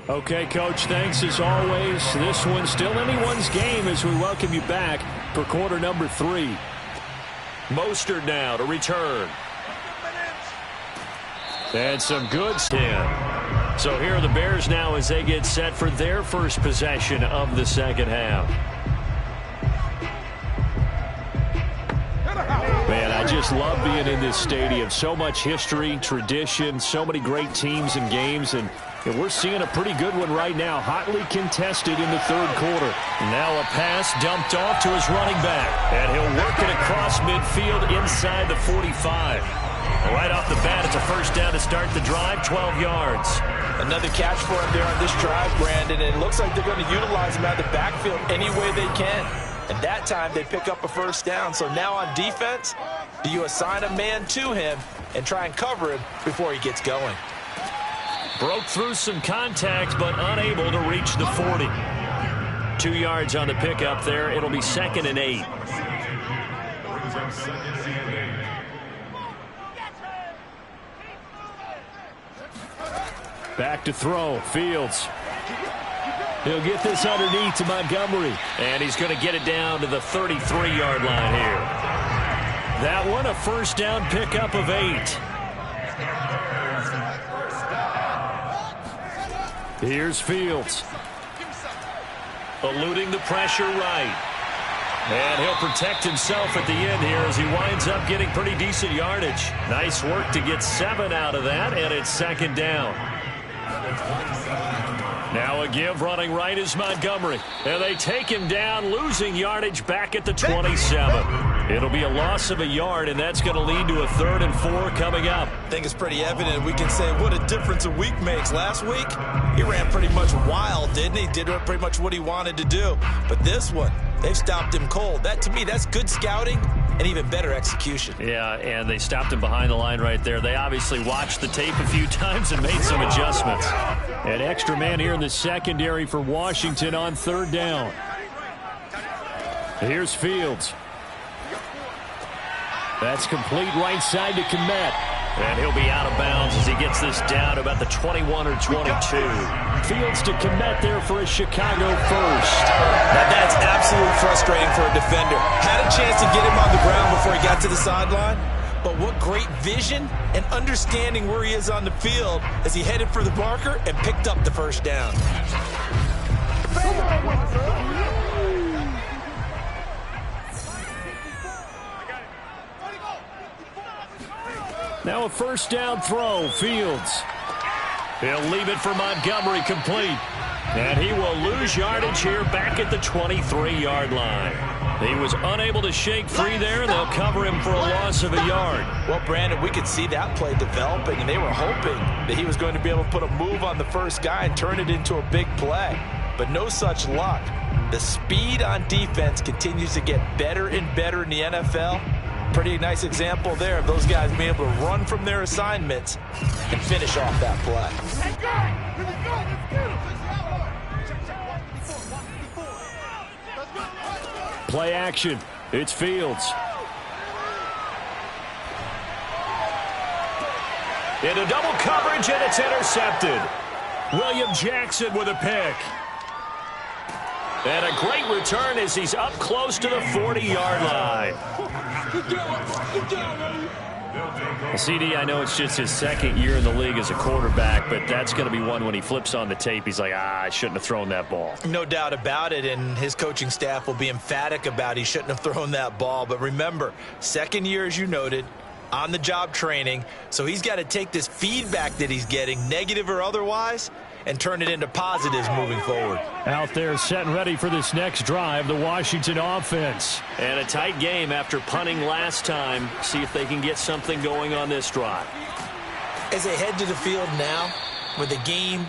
Okay, Coach, thanks as always. This one's still anyone's game as we welcome you back for quarter number 3. Mostert now to return. And some good stand. So here are the Bears now as they get set for their first possession of the second half. just love being in this stadium. So much history, tradition, so many great teams and games, and we're seeing a pretty good one right now, hotly contested in the third quarter. Now a pass dumped off to his running back, and he'll work it across midfield inside the 45. Right off the bat, it's a first down to start the drive, 12 yards. Another catch for him there on this drive, Brandon, and it looks like they're going to utilize him out of the backfield any way they can. And that time they pick up a first down. So now on defense, do you assign a man to him and try and cover him before he gets going? Broke through some contact, but unable to reach the 40. 2 yards on the pickup there. It'll be 2nd and 8. Back to throw. Fields. He'll get this underneath to Montgomery. And he's going to get it down to the 33-yard line here. That one, a first down pickup of 8. Here's Fields. Eluding the pressure right. And he'll protect himself at the end here as he winds up getting pretty decent yardage. Nice work to get 7 out of that, and it's 2nd down. Now a give running right is Montgomery. And they take him down, losing yardage back at the 27. It'll be a loss of a yard, and that's going to lead to a 3rd and 4 coming up. I think it's pretty evident. We can say what a difference a week makes. Last week, he ran pretty much wild, didn't he? Did pretty much what he wanted to do. But this one, they've stopped him cold. That, to me, that's good scouting and even better execution. Yeah, and they stopped him behind the line right there. They obviously watched the tape a few times and made some adjustments. An extra man here in the secondary for Washington on 3rd down. Here's Fields. That's complete right side to Kmet. And he'll be out of bounds as he gets this down to about the 21 or 22. Fields to Kmet there for a Chicago first. Now that's absolutely frustrating for a defender. Had a chance to get him on the ground before he got to the sideline. But what great vision and understanding where he is on the field as he headed for the marker and picked up the first down. Now a first down throw, Fields. He'll leave it for Montgomery complete. And he will lose yardage here back at the 23-yard line. He was unable to shake free there, and they'll cover him for a loss of a yard. Well, Brandon, we could see that play developing, and they were hoping that he was going to be able to put a move on the first guy and turn it into a big play. But no such luck. The speed on defense continues to get better and better in the NFL. Pretty nice example there of those guys being able to run from their assignments and finish off that play. Play action. It's Fields. Into double coverage, and it's intercepted. William Jackson with a pick. And a great return as he's up close to the 40-yard line. Well, CD, I know it's just his 2nd year in the league as a quarterback, but that's going to be one when he flips on the tape, he's like, I shouldn't have thrown that ball. No doubt about it, and his coaching staff will be emphatic about he shouldn't have thrown that ball. But remember, 2nd year, as you noted, on-the-job training, so he's got to take this feedback that he's getting, negative or otherwise, and turn it into positives moving forward. Out there set and ready for this next drive, the Washington offense. And a tight game after punting last time. See if they can get something going on this drive. As they head to the field now, with the game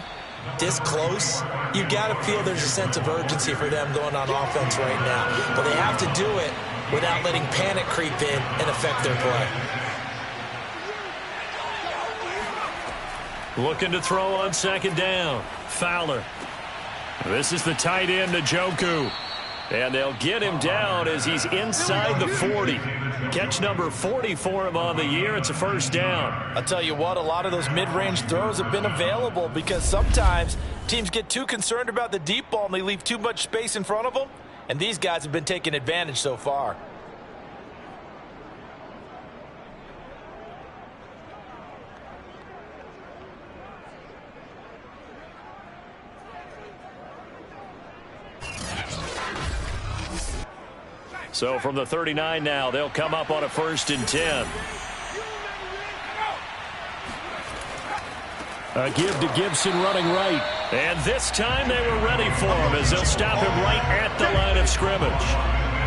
this close, you've got to feel there's a sense of urgency for them going on offense right now. But they have to do it without letting panic creep in and affect their play. Looking to throw on 2nd down. Fowler. This is the tight end, Njoku. And they'll get him down as he's inside the 40. Catch number 40 for him on the year. It's a first down. I'll tell you what, a lot of those mid-range throws have been available because sometimes teams get too concerned about the deep ball and they leave too much space in front of them. And these guys have been taking advantage so far. So from the 39 now, they'll come up on a 1st and 10. A give to Gibson running right. And this time they were ready for him as they'll stop him right at the line of scrimmage.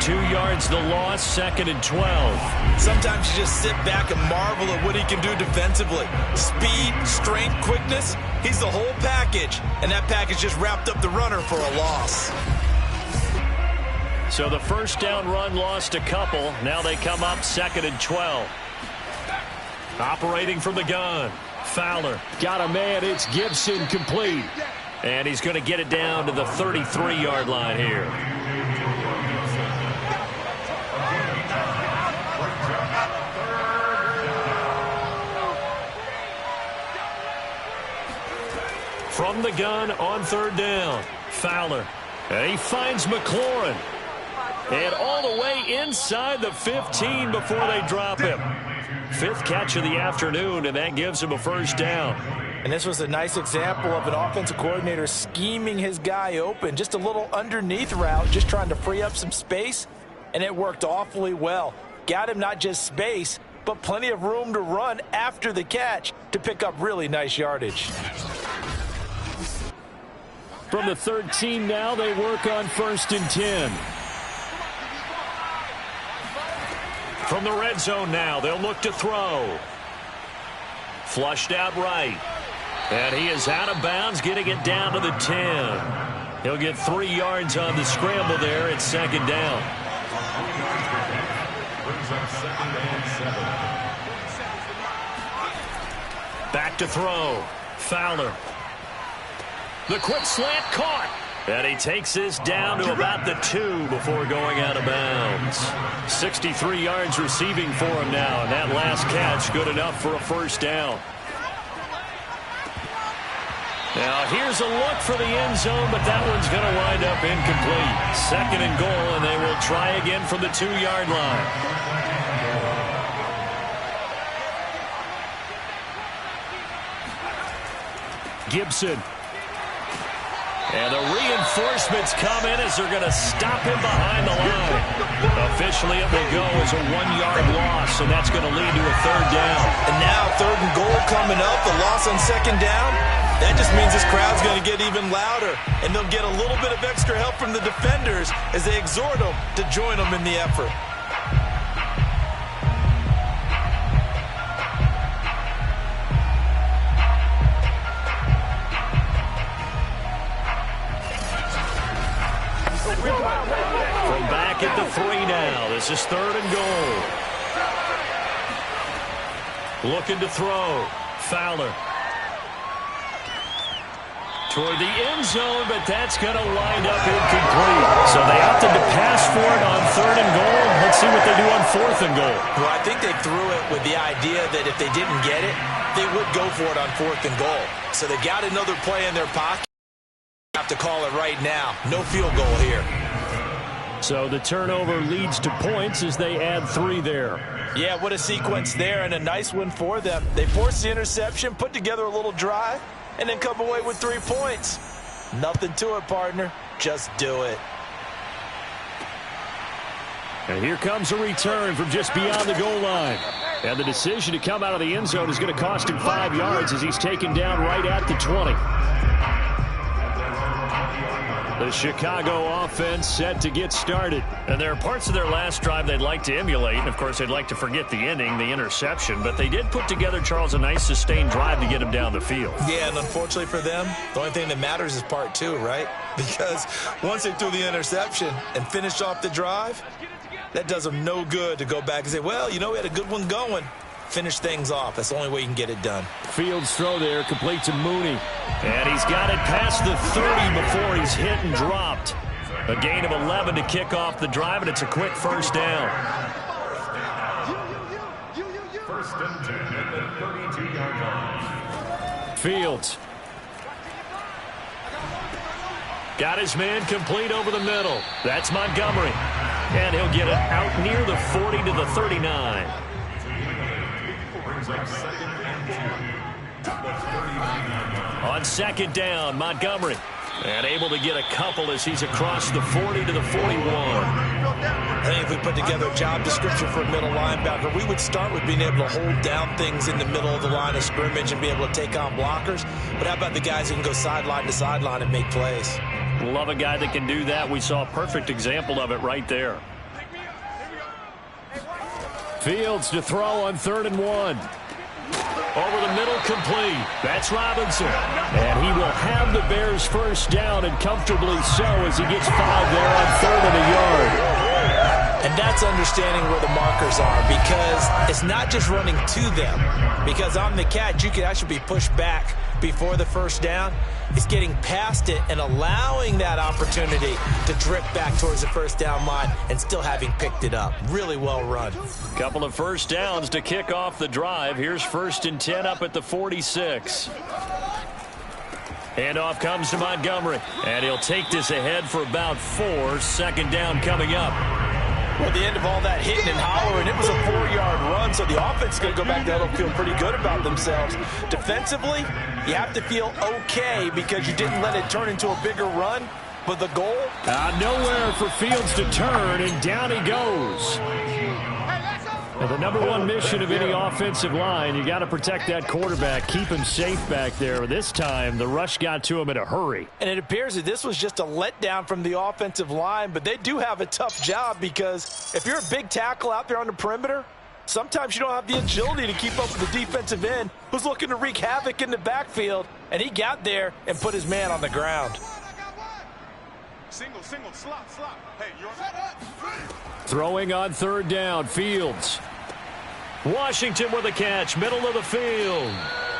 2 yards the loss, 2nd and 12. Sometimes you just sit back and marvel at what he can do defensively. Speed, strength, quickness, he's the whole package. And that package just wrapped up the runner for a loss. So the 1st down run lost a couple. Now they come up 2nd and 12. Operating from the gun. Fowler. Got a man. It's Gibson, complete. And he's going to get it down to the 33-yard line here. From the gun on 3rd down. Fowler. And he finds McLaurin. And all the way inside the 15 before they drop him. 5th catch of the afternoon, and that gives him a 1st down. And this was a nice example of an offensive coordinator scheming his guy open. Just a little underneath route, just trying to free up some space, and it worked awfully well. Got him not just space, but plenty of room to run after the catch to pick up really nice yardage. From the 13 now, they work on 1st and 10. From the red zone now, they'll look to throw. Flushed out right. And he is out of bounds, getting it down to the 10. He'll get 3 yards on the scramble there at 2nd down. Back to throw. Fowler. The quick slant caught. And he takes this down to about the 2 before going out of bounds. 63 yards receiving for him now. And that last catch good enough for a 1st down. Now here's a look for the end zone, but that one's going to wind up incomplete. 2nd and goal, and they will try again from the 2-yard line. Gibson. And the reinforcements come in as they're going to stop him behind the line. Officially, it will go as a 1-yard loss, and that's going to lead to a 3rd down. And now 3rd and goal coming up, the loss on 2nd down. That just means this crowd's going to get even louder, and they'll get a little bit of extra help from the defenders as they exhort them to join them in the effort. From back at the 3 now, this is 3rd and goal. Looking to throw. Fowler. Toward the end zone, but that's going to wind up incomplete. So they opted to pass for it on 3rd and goal. Let's see what they do on 4th and goal. Well, I think they threw it with the idea that if they didn't get it, they would go for it on 4th and goal. So they got another play in their pocket. Have to call it right now. No field goal here. So the turnover leads to points as they add 3 there. Yeah, what a sequence there, and a nice one for them. They forced the interception, put together a little drive, and then come away with 3 points. Nothing to it, partner. Just do it. And here comes a return from just beyond the goal line. And the decision to come out of the end zone is going to cost him 5 yards as he's taken down right at the 20. The Chicago offense set to get started. And there are parts of their last drive they'd like to emulate. And, of course, they'd like to forget the ending, the interception. But they did put together, Charles, a nice sustained drive to get him down the field. Yeah, and unfortunately for them, the only thing that matters is part 2, right? Because once they threw the interception and finished off the drive, that does them no good to go back and say, well, you know, we had a good one going. Finish things off. That's the only way you can get it done. Fields throw there, complete to Mooney. And he's got it past the 30 before he's hit and dropped. A gain of 11 to kick off the drive, and it's a quick 1st down. 1st and 10 at the 32-yard line. Fields. Got his man complete over the middle. That's Montgomery. And he'll get it out near the 40 to the 39. On 2nd down, Montgomery. And able to get a couple as he's across the 40 to the 41. I think if we put together a job description for a middle linebacker, we would start with being able to hold down things in the middle of the line of scrimmage and be able to take on blockers. But how about the guys who can go sideline to sideline and make plays? Love a guy that can do that. We saw a perfect example of it right there. Fields to throw on 3rd and 1. Over the middle, complete. That's Robinson. And he will have the Bears first down, and comfortably so, as he gets 5 there on 3rd and a yard. And that's understanding where the markers are, because it's not just running to them. Because on the catch, you can actually be pushed back before the first down. It's getting past it and allowing that opportunity to drip back towards the first down line and still having picked it up. Really well run. Couple of first downs to kick off the drive. Here's 1st and 10 up at the 46. Handoff comes to Montgomery, and he'll take this ahead for about 4. 2nd down coming up. Well, at the end of all that hitting and hollering, it was a 4-yard run, so the offense is going to go back there and feel pretty good about themselves. Defensively, you have to feel okay because you didn't let it turn into a bigger run, but the goal? Nowhere for Fields to turn, and down he goes. Now, the number one mission of any offensive line, you got to protect that quarterback, keep him safe back there. This time, the rush got to him in a hurry. And it appears that this was just a letdown from the offensive line, but they do have a tough job because if you're a big tackle out there on the perimeter, sometimes you don't have the agility to keep up with the defensive end who's looking to wreak havoc in the backfield, and he got there and put his man on the ground. Single, slot. Hey, you're Throwing on 3rd down, Fields. Washington with a catch, middle of the field.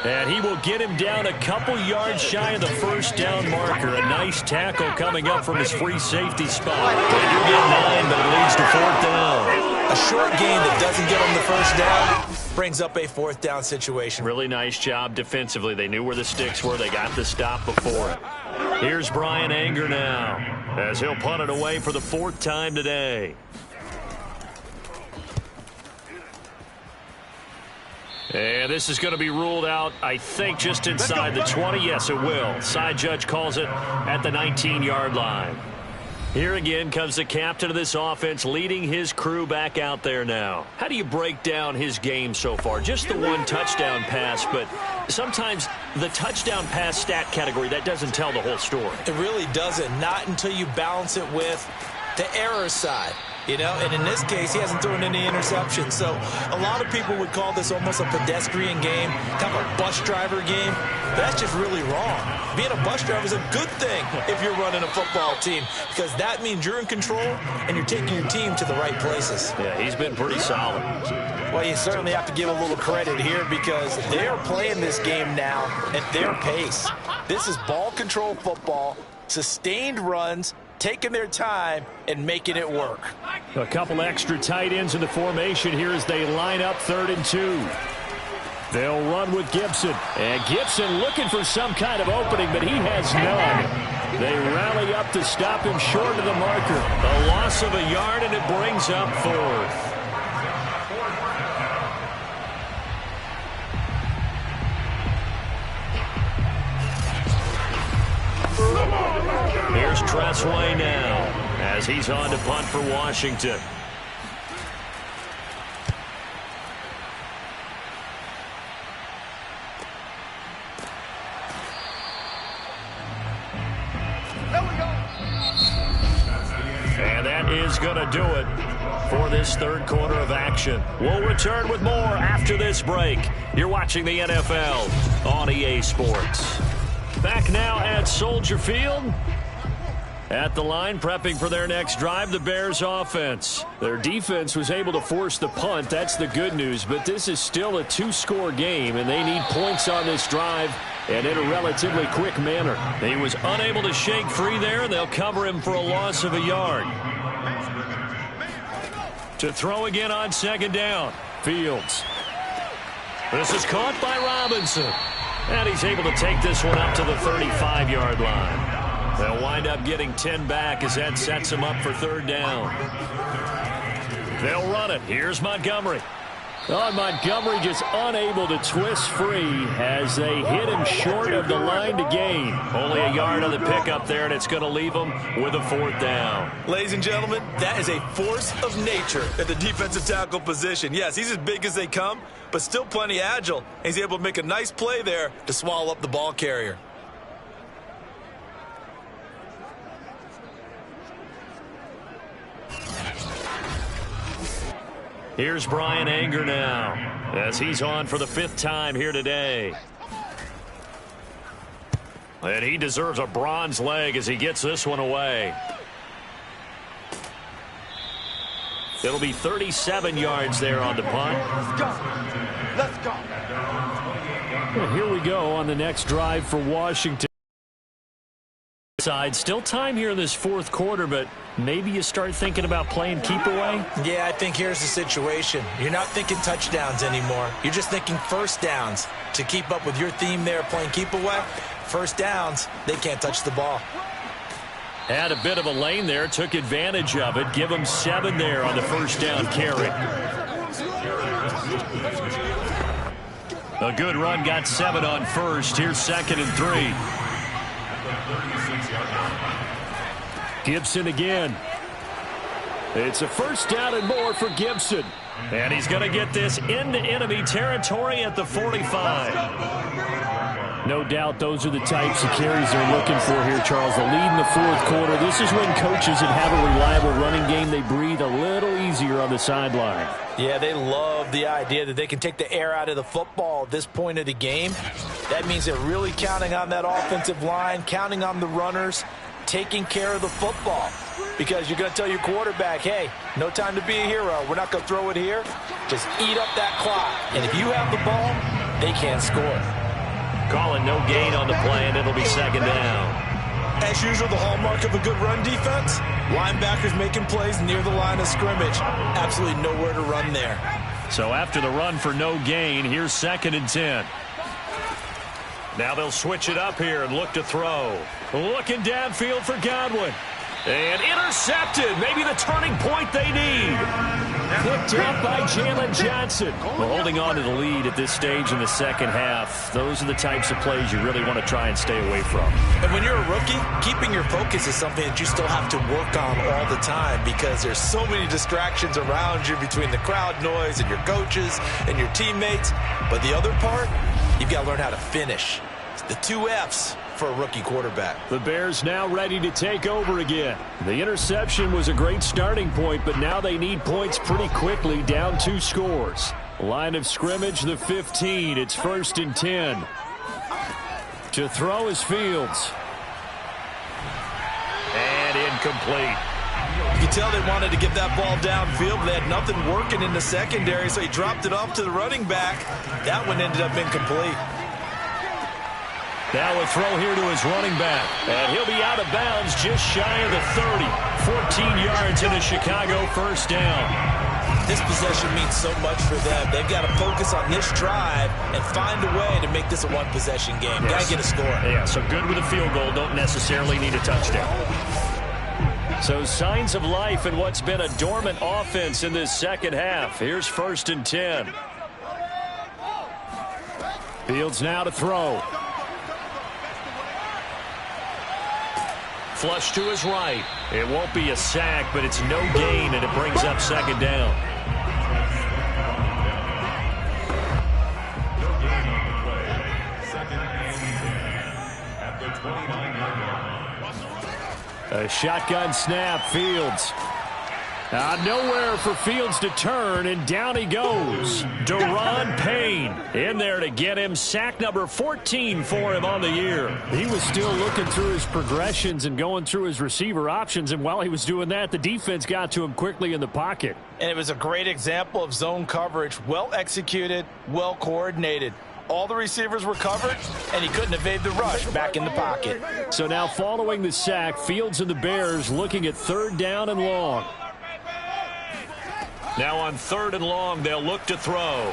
And he will get him down a couple yards shy of the first down marker. A nice tackle coming up from his free safety spot. They do get 9, but it leads to 4th down. A short gain that doesn't get them the first down brings up a 4th down situation. Really nice job defensively. They knew where the sticks were. They got the stop before it. Here's Brian Anger now, as he'll punt it away for the 4th time today. And this is going to be ruled out, I think, just inside the 20. Yes, it will. Side judge calls it at the 19-yard line. Here again comes the captain of this offense, leading his crew back out there now. How do you break down his game so far? Just the 1 touchdown pass, but sometimes the touchdown pass stat category, that doesn't tell the whole story. It really doesn't, not until you balance it with the error side. You know, and in this case, he hasn't thrown any interceptions. So a lot of people would call this almost a pedestrian game, kind of a bus driver game. But that's just really wrong. Being a bus driver is a good thing if you're running a football team, because that means you're in control and you're taking your team to the right places. Yeah, he's been pretty solid. Well, you certainly have to give a little credit here because they're playing this game now at their pace. This is ball control football, sustained runs, taking their time and making it work. A couple extra tight ends in the formation here as they line up 3rd and 2. They'll run with Gibson. And Gibson looking for some kind of opening, but he has none. They rally up to stop him short of the marker. A loss of a yard, and it brings up 4th. Here's Tressway now, as he's on to punt for Washington. And that is going to do it for this 3rd quarter of action. We'll return with more after this break. You're watching the NFL on EA Sports. Back now at Soldier Field. At the line, prepping for their next drive, the Bears offense. Their defense was able to force the punt. That's the good news. But this is still a 2-score game, and they need points on this drive and in a relatively quick manner. He was unable to shake free there, and they'll cover him for a loss of a yard. To throw again on 2nd down, Fields. This is caught by Robinson. And he's able to take this one up to the 35-yard line. They'll wind up getting 10 back as that sets him up for 3rd down. They'll run it. Here's Montgomery. Oh, Montgomery just unable to twist free as they hit him short of the line to gain. Only a yard on the pickup there, and it's going to leave him with a 4th down. Ladies and gentlemen, that is a force of nature at the defensive tackle position. Yes, he's as big as they come, but still plenty agile. He's able to make a nice play there to swallow up the ball carrier. Here's Bryan Anger now as he's on for the 5th time here today. And he deserves a bronze leg as he gets this one away. It'll be 37 yards there on the punt. Let's go. Let's go. Well, here we go on the next drive for Washington. Still time here in this 4th quarter, but maybe you start thinking about playing keep away? Yeah, I think here's the situation. You're not thinking touchdowns anymore. You're just thinking first downs. To keep up with your theme there, playing keep away, first downs, they can't touch the ball. Had a bit of a lane there, took advantage of it. Give him 7 there on the first down carry. A good run, got 7 on first. Here's 2nd and 3. Gibson again. It's a first down and more for Gibson. And he's going to get this into enemy territory at the 45. No doubt those are the types of carries they're looking for here, Charles. The lead in the 4th quarter. This is when coaches that have a reliable running game, they breathe a little easier on the sideline. Yeah, they love the idea that they can take the air out of the football at this point of the game. That means they're really counting on that offensive line, counting on the runners, taking care of the football. Because you're going to tell your quarterback, hey, no time to be a hero. We're not going to throw it here. Just eat up that clock. And if you have the ball, they can't score. Calling no gain on the play, and it'll be 2nd down. As usual, the hallmark of a good run defense, linebackers making plays near the line of scrimmage. Absolutely nowhere to run there. So after the run for no gain, here's 2nd and 10. Now they'll switch it up here and look to throw. Looking downfield for Godwin. And intercepted. Maybe the turning point they need. Picked up by Jalen Johnson. Well, holding on to the lead at this stage in the 2nd half, those are the types of plays you really want to try and stay away from. And when you're a rookie, keeping your focus is something that you still have to work on all the time because there's so many distractions around you between the crowd noise and your coaches and your teammates. But the other part, you've got to learn how to finish. It's the 2 F's for a rookie quarterback. The Bears now ready to take over again. The interception was a great starting point, but now they need points pretty quickly, down 2 scores. Line of scrimmage, the 15. It's 1st and 10. To throw is Fields. And incomplete. You can tell they wanted to get that ball downfield, but they had nothing working in the secondary, so he dropped it off to the running back. That one ended up incomplete. Now a throw here to his running back. And he'll be out of bounds just shy of the 30. 14 yards in a Chicago first down. This possession means so much for them. They've got to focus on this drive and find a way to make this a one-possession game. Yes. Got to get a score. Yeah, so good with a field goal. Don't necessarily need a touchdown. So signs of life in what's been a dormant offense in this 2nd half. Here's 1st and 10. Fields now to throw. Flush to his right. It won't be a sack, but it's no gain, and it brings up 2nd down. No gain on the play. 2nd and 10 at the 29-yard line. A shotgun snap, Fields. Nowhere for Fields to turn, and down he goes. Daron Payne in there to get him. Sack number 14 for him on the year. He was still looking through his progressions and going through his receiver options, and while he was doing that, the defense got to him quickly in the pocket. And it was a great example of zone coverage. Well executed, well coordinated. All the receivers were covered, and he couldn't evade the rush back in the pocket. So now following the sack, Fields and the Bears looking at 3rd down and long. Now on 3rd and long, they'll look to throw.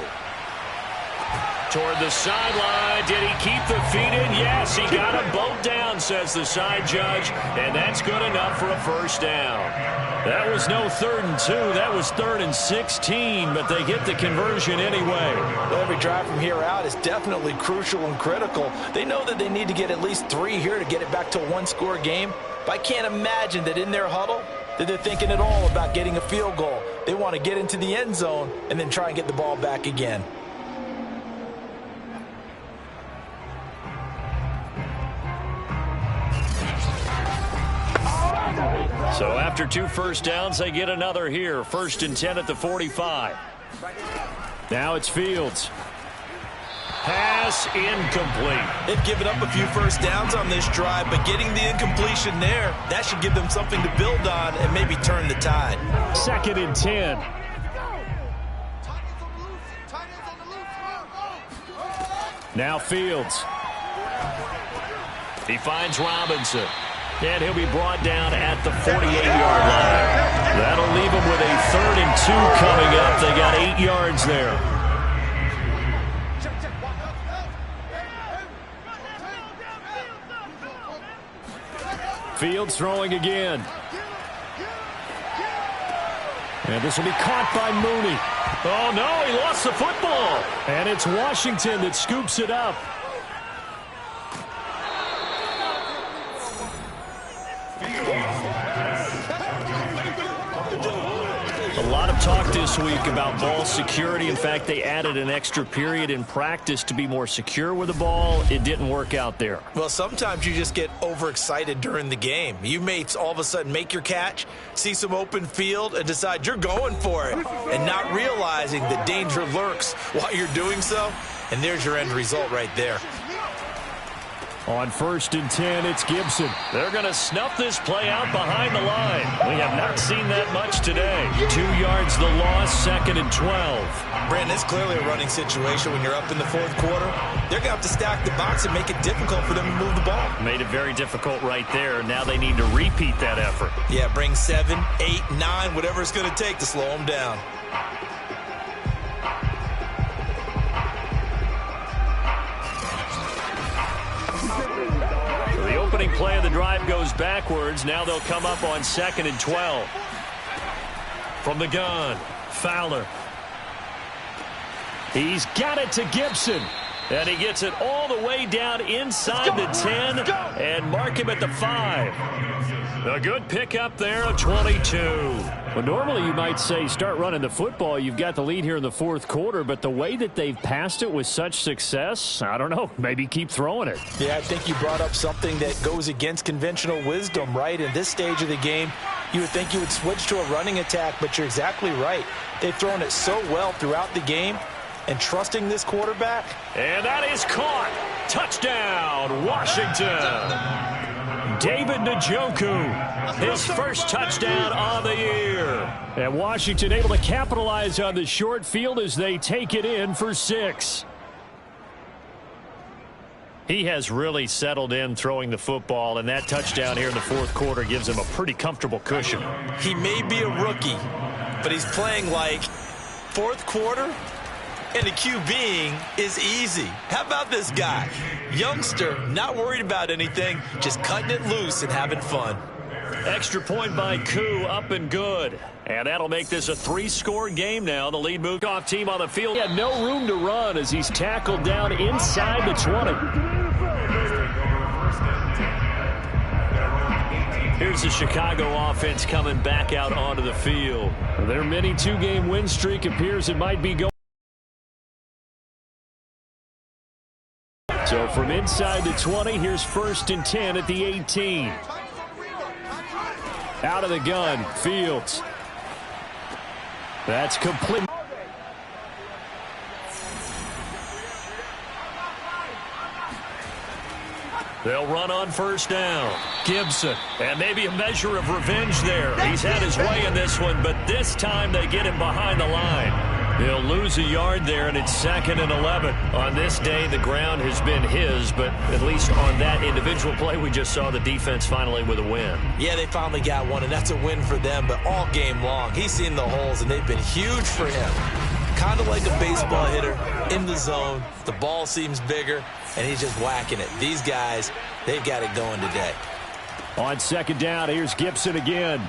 Toward the sideline. Did he keep the feet in? Yes, he got them both down, says the side judge, and that's good enough for a first down. That was no 3rd and 2. That was 3rd and 16, but they get the conversion anyway. Well, every drive from here out is definitely crucial and critical. They know that they need to get at least 3 here to get it back to a one-score game. But I can't imagine that in their huddle that they're thinking at all about getting a field goal. They want to get into the end zone and then try and get the ball back again. So after 2 first downs, they get another here. 1st and 10 at the 45. Now it's Fields. Pass incomplete. They've given up a few first downs on this drive, but getting the incompletion there, that should give them something to build on and maybe turn the tide. 2nd and 10. Now Fields. He finds Robinson. And he'll be brought down at the 48-yard line. That'll leave him with a 3rd and 2 coming up. They got 8 yards there. Fields throwing again. And this will be caught by Mooney. Oh, no, he lost the football. And it's Washington that scoops it up. A lot of talk this week about ball security. In fact, they added an extra period in practice to be more secure with the ball. It didn't work out there. Well, sometimes you just get overexcited during the game. You may all of a sudden make your catch, see some open field, and decide you're going for it, and not realizing that danger lurks while you're doing so. And there's your end result right there. On 1st and 10, it's Gibson. They're going to snuff this play out behind the line. We have not seen that much today. 2 yards the loss, 2nd and 12. Brandon, it's clearly a running situation when you're up in the 4th quarter. They're going to have to stack the box and make it difficult for them to move the ball. Made it very difficult right there. Now they need to repeat that effort. Yeah, bring 7, 8, 9, whatever it's going to take to slow them down. The opening play of the drive goes backwards. Now they'll come up on 2nd and 12. From the gun, Fowler. He's got it to Gibson. And he gets it all the way down inside the 10 and mark him at the 5. A good pickup there, a 22. Well, normally you might say start running the football. You've got the lead here in the 4th quarter, but the way that they've passed it with such success, I don't know, maybe keep throwing it. Yeah, I think you brought up something that goes against conventional wisdom, right? In this stage of the game, you would think you would switch to a running attack, but you're exactly right. They've thrown it so well throughout the game, and trusting this quarterback. And that is caught. Touchdown, Washington. David Njoku, his first touchdown of the year. And Washington able to capitalize on the short field as they take it in for 6. He has really settled in throwing the football, and that touchdown here in the 4th quarter gives him a pretty comfortable cushion. He may be a rookie, but he's playing like 4th quarter, and the QBing is easy. How about this guy? Youngster, not worried about anything, just cutting it loose and having fun. Extra point by Koo, up and good. And that'll make this a 3-score game now. The lead moved off team on the field. He had no room to run as he's tackled down inside the 20. Here's the Chicago offense coming back out onto the field. Their mini 2-game win streak appears it might be going. So from inside the 20, here's 1st and 10 at the 18. Out of the gun, Fields. That's complete. They'll run on 1st down. Gibson. And maybe a measure of revenge there. He's had his way in this one, but this time they get him behind the line. They'll lose a yard there, and it's 2nd and 11. On this day, the ground has been his, but at least on that individual play, we just saw the defense finally with a win. Yeah, they finally got one, and that's a win for them, but all game long, he's seen the holes, and they've been huge for him. Kind of like a baseball hitter in the zone. The ball seems bigger, and he's just whacking it. These guys, they've got it going today. On 2nd down, here's Gibson again.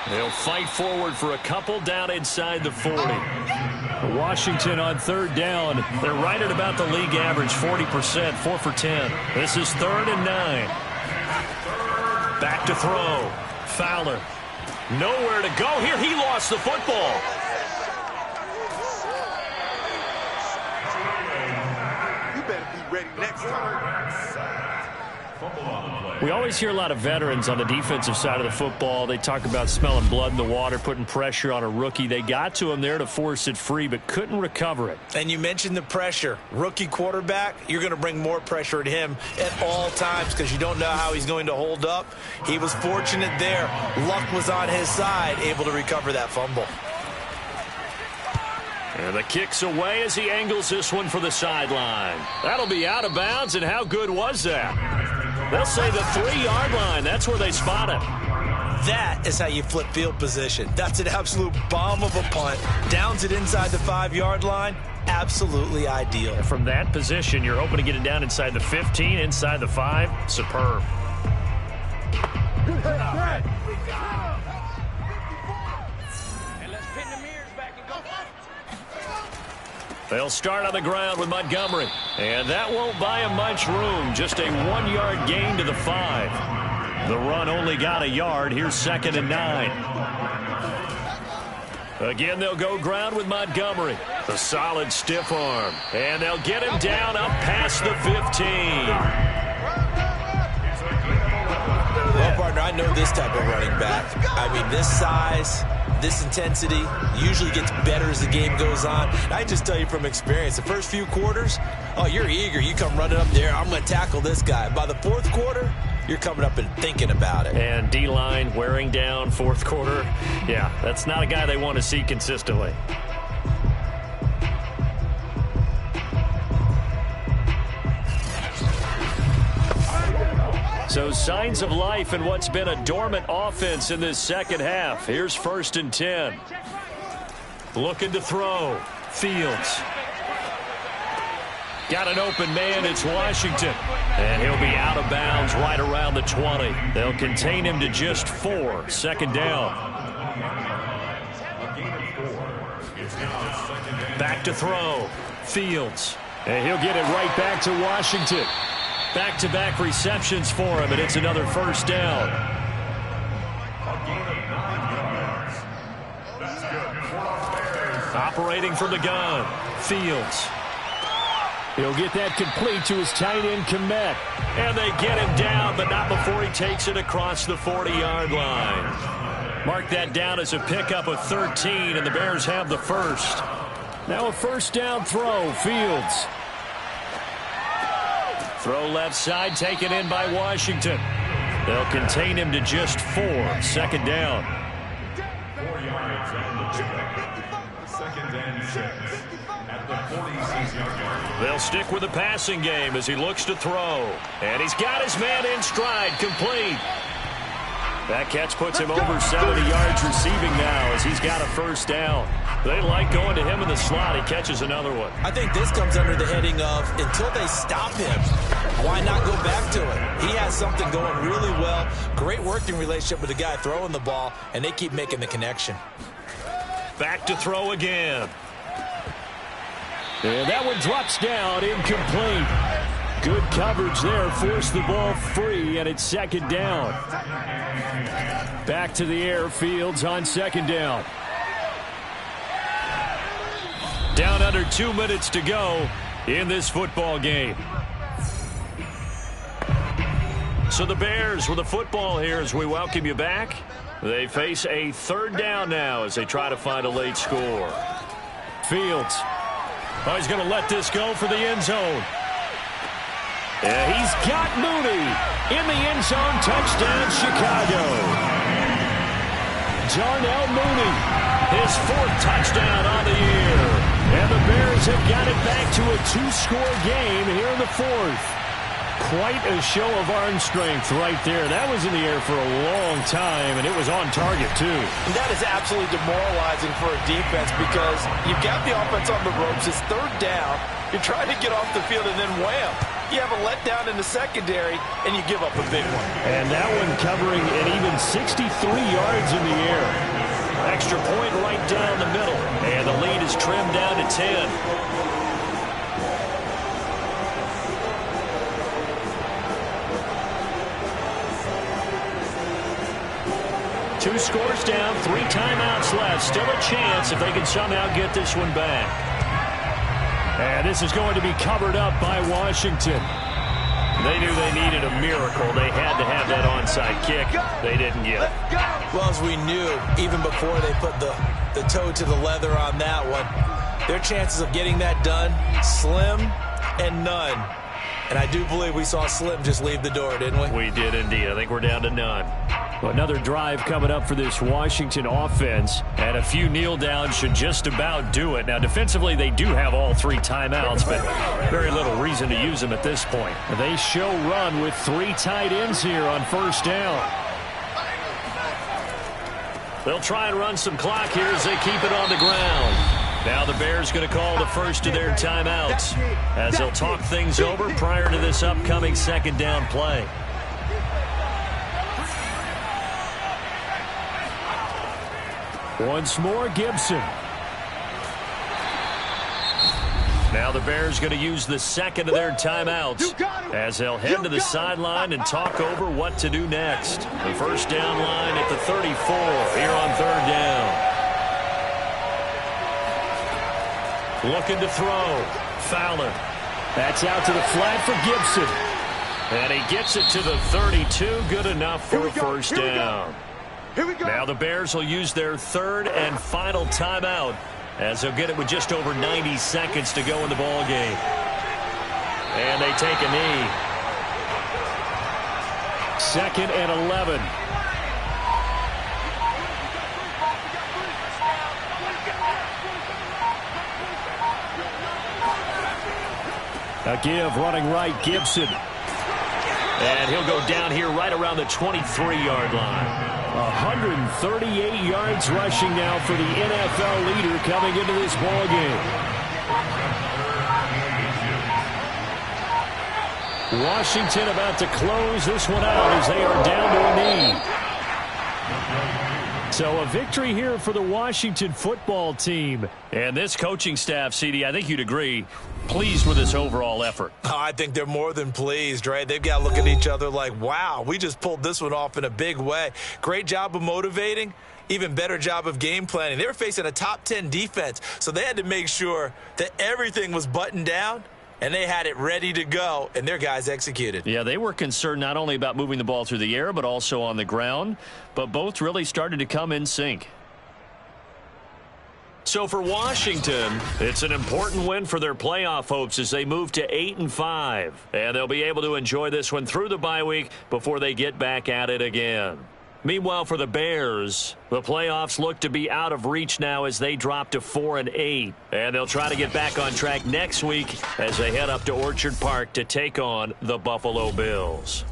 They'll fight forward for a couple down inside the 40. Washington on third down. They're right at about the league average, 40%, 4 for 10. This is 3rd and 9. Back to throw. Fowler. Nowhere to go here. He lost the football. You better be ready next time. We always hear a lot of veterans on the defensive side of the football. They talk about smelling blood in the water, putting pressure on a rookie. They got to him there to force it free, but couldn't recover it. And you mentioned the pressure. Rookie quarterback, you're going to bring more pressure at him at all times because you don't know how he's going to hold up. He was fortunate there. Luck was on his side, able to recover that fumble. And the kick's away as he angles this one for the sideline. That'll be out of bounds, and how good was that? They'll say the 3-yard line. That's where they spot him. That is how you flip field position. That's an absolute bomb of a punt. Downs it inside the 5-yard line. Absolutely ideal. From that position, you're hoping to get it down inside the 15, inside the 5. Superb. They'll start on the ground with Montgomery. And that won't buy him much room. Just a 1-yard gain to the 5. The run only got a yard. Here's 2nd and 9. Again, they'll go ground with Montgomery. A solid stiff arm. And they'll get him down up past the 15. Well, partner, I know this type of running back. I mean, this size, this intensity usually gets better as the game goes on. And I just tell you from experience, the first few quarters, oh, you're eager. You come running up there, I'm going to tackle this guy. By the 4th quarter, you're coming up and thinking about it. And D-line wearing down 4th quarter. Yeah, that's not a guy they want to see consistently. So signs of life in what's been a dormant offense in this second half. Here's 1st and 10. Looking to throw. Fields. Got an open man. It's Washington. And he'll be out of bounds right around the 20. They'll contain him to just 4. 2nd down. Back to throw. Fields. And he'll get it right back to Washington. Back-to-back receptions for him, and it's another 1st down. Operating from the gun. Fields. He'll get that complete to his tight end, Kmet. And they get him down, but not before he takes it across the 40-yard line. Mark that down as a pickup of 13, and the Bears have the 1st. Now a 1st down throw. Fields. Throw left side, taken in by Washington. They'll contain him to just 4. 2nd down. 4 yards on the pickup. 2nd and 6 at the 46-yard line. They'll stick with the passing game as he looks to throw. And he's got his man in stride, complete. That catch puts him over 70 yards receiving now as he's got a 1st down. They like going to him in the slot. He catches another one. I think this comes under the heading of until they stop him, why not go back to it? He has something going really well. Great working relationship with the guy throwing the ball, and they keep making the connection. Back to throw again. And that one drops down, incomplete. Good coverage there, forced the ball free, and it's 2nd down. Back to the air, Fields on 2nd down. Down under 2 minutes to go in this football game. So the Bears with the football here as we welcome you back. They face a 3rd down now as they try to find a late score. Fields. Oh, he's going to let this go for the end zone. Yeah, he's got Mooney in the end zone. Touchdown, Chicago. Darnell Mooney, his 4th touchdown on the year. And the Bears have got it back to a 2-score game here in the 4th. Quite a show of arm strength right there. That was in the air for a long time, and it was on target, too. And that is absolutely demoralizing for a defense because you've got the offense on the ropes. It's 3rd down. You're trying to get off the field, and then wham, You have a letdown in the secondary, and you give up a big one. And that one covering an even 63 yards in the air. Extra point right down the middle. And the lead is trimmed down to 10. 2 scores down, 3 timeouts left. Still a chance if they can somehow get this one back. And this is going to be covered up by Washington. They knew they needed a miracle. They had to have that onside kick. They didn't get it. Well, as we knew, even before they put the toe to the leather on that one, their chances of getting that done, slim and none. And I do believe we saw Slim just leave the door, didn't we? We did indeed. I think we're down to none. Well, another drive coming up for this Washington offense. And a few kneel downs should just about do it. Now, defensively, they do have all 3 timeouts, but very little reason to use them at this point. They show run with 3 tight ends here on first down. They'll try and run some clock here as they keep it on the ground. Now the Bears going to call the first of their timeouts as they'll talk things over prior to this upcoming second down play. Once more, Gibson. Now the Bears going to use the second of their timeouts as they'll head to the sideline and talk over what to do next. The first down line at the 34 here on third down. Looking to throw. Fowler. That's out to the flat for Gibson. And he gets it to the 32. Good enough for a first down. Now the Bears will use their third and final timeout as they'll get it with just over 90 seconds to go in the ball game. And they take a knee. 2nd and 11. A give running right, Gibson. And he'll go down here right around the 23-yard line. 138 yards rushing now for the NFL leader coming into this ball game. Washington about to close this one out as they are down to a knee. So a victory here for the Washington football team. And this coaching staff, CD, I think you'd agree, pleased with this overall effort. Oh, I think they're more than pleased, right? They've got to look at each other like, wow, we just pulled this one off in a big way. Great job of motivating, even better job of game planning. They were facing a top 10 defense, so they had to make sure that everything was buttoned down, and they had it ready to go, and their guys executed. Yeah, they were concerned not only about moving the ball through the air, but also on the ground, but both really started to come in sync. So for Washington, it's an important win for their playoff hopes as they move to 8-5. And they'll be able to enjoy this one through the bye week before they get back at it again. Meanwhile, for the Bears, the playoffs look to be out of reach now as they drop to 4-8. And they'll try to get back on track next week as they head up to Orchard Park to take on the Buffalo Bills.